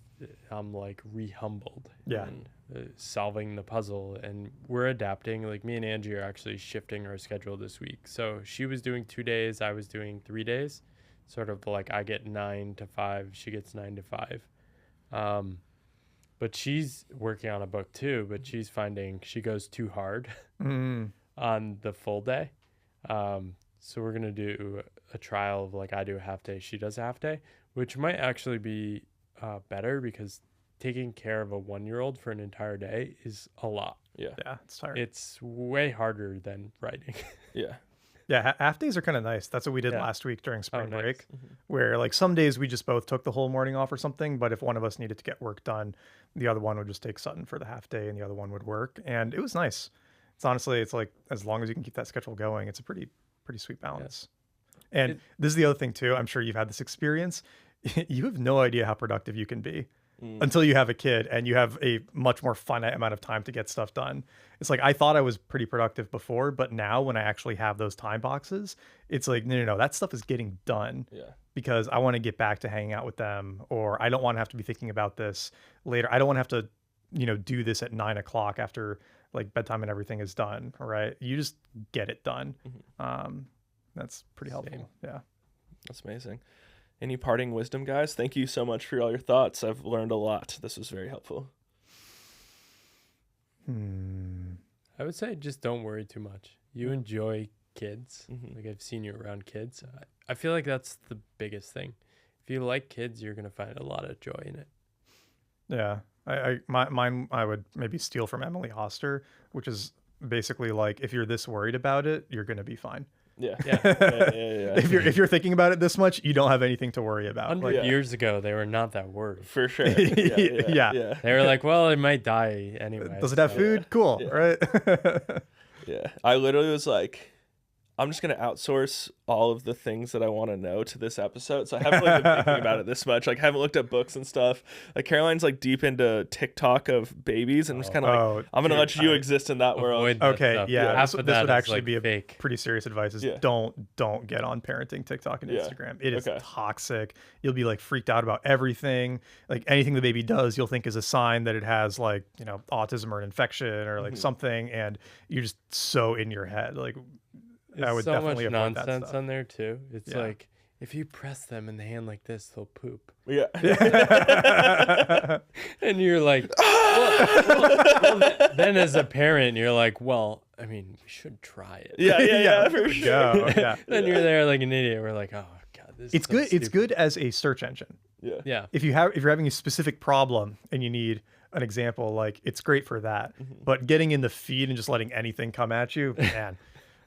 I'm like re-humbled. Yeah. And solving the puzzle, and we're adapting. Like me and Angie are actually shifting our schedule this week. So she was doing 2 days, I was doing 3 days. Sort of like I get 9 to 5, she gets 9 to 5. But she's working on a book too, but she's finding she goes too hard on the full day. So we're going to do a trial of like I do a half day, she does a half day, which might actually be better because taking care of a 1-year-old for an entire day is a lot. Yeah. Yeah, it's tiring. It's way harder than writing. Yeah. Yeah, half days are kind of nice. That's what we did Yeah. last week during spring nice. break, where like some days we just both took the whole morning off or something. But if one of us needed to get work done, the other one would just take Sutton for the half day and the other one would work. And it was nice. It's honestly, it's like as long as you can keep that schedule going, it's a pretty sweet balance. And this is the other thing too. I'm sure you've had this experience. You have no idea how productive you can be until you have a kid and you have a much more finite amount of time to get stuff done. It's like I thought I was pretty productive before, but now when I actually have those time boxes, it's like, no, that stuff is getting done. Yeah. Because I want to get back to hanging out with them, or I don't want to have to be thinking about this later. I don't want to have to, do this at 9 o'clock after like bedtime and everything is done. All right. You just get it done. That's pretty helpful. Yeah. That's amazing. Any parting wisdom, guys? Thank you so much for all your thoughts. I've learned a lot. This was very helpful. I would say just don't worry too much. You enjoy kids. Like I've seen you around kids. I feel like that's the biggest thing. If you like kids, you're going to find a lot of joy in it. Yeah. Mine I would maybe steal from Emily Hoster, which is basically like, if you're this worried about it, you're going to be fine. Yeah. Yeah. Yeah. If you're thinking about it this much, you don't have anything to worry about. 100 years ago, they were not that worried. For sure. Yeah. They were like, well, it might die anyway. Does it have food? Cool. Right. Yeah. I literally was like, I'm just going to outsource all of the things that I want to know to this episode. So I haven't really been thinking about it this much. Like, I haven't looked at books and stuff. Like, Caroline's like deep into TikTok of babies. And I'm just kind of like, I'm going to let you exist in that world. Avoid that Okay, stuff. yeah. Half This of would that is, actually like, be a fake. pretty serious advice is don't get on parenting TikTok and Instagram. It is toxic. You'll be like freaked out about everything. Like anything the baby does, you'll think is a sign that it has like, autism or an infection or like something. And you're just so in your head. Like, I would so definitely much avoid that nonsense stuff. on there too. It's like if you press them in the hand like this, they'll poop. Yeah. And you're like, then as a parent, you're like, well, I mean, we should try it. Yeah, for sure. Yeah. Then you're there like an idiot. We're like, oh god, this. It's is so good. It's stupid. good as a search engine. Yeah. If you're having a specific problem and you need an example, like it's great for that. But getting in the feed and just letting anything come at you, man.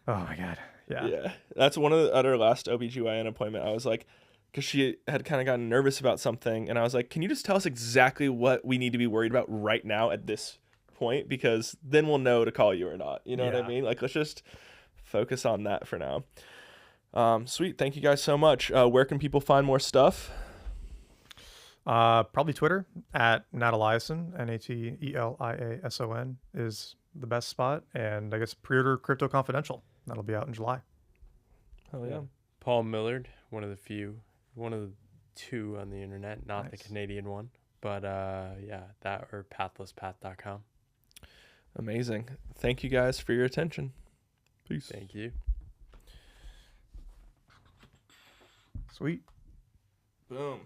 Oh my god. Yeah. That's one of our last OBGYN appointment. I was like, because she had kind of gotten nervous about something, and I was like, can you just tell us exactly what we need to be worried about right now at this point? Because then we'll know to call you or not. You know what I mean? Like, let's just focus on that for now. Sweet. Thank you guys so much. Where can people find more stuff? Probably Twitter at Nataliason, NATELIASON is the best spot. And I guess pre-order Crypto Confidential. That'll be out in July. Oh yeah. Paul Millard, one of the two on the internet, not the Canadian one, but that or pathlesspath.com. Amazing. Thank you guys for your attention. Peace. Thank you. Sweet. Boom.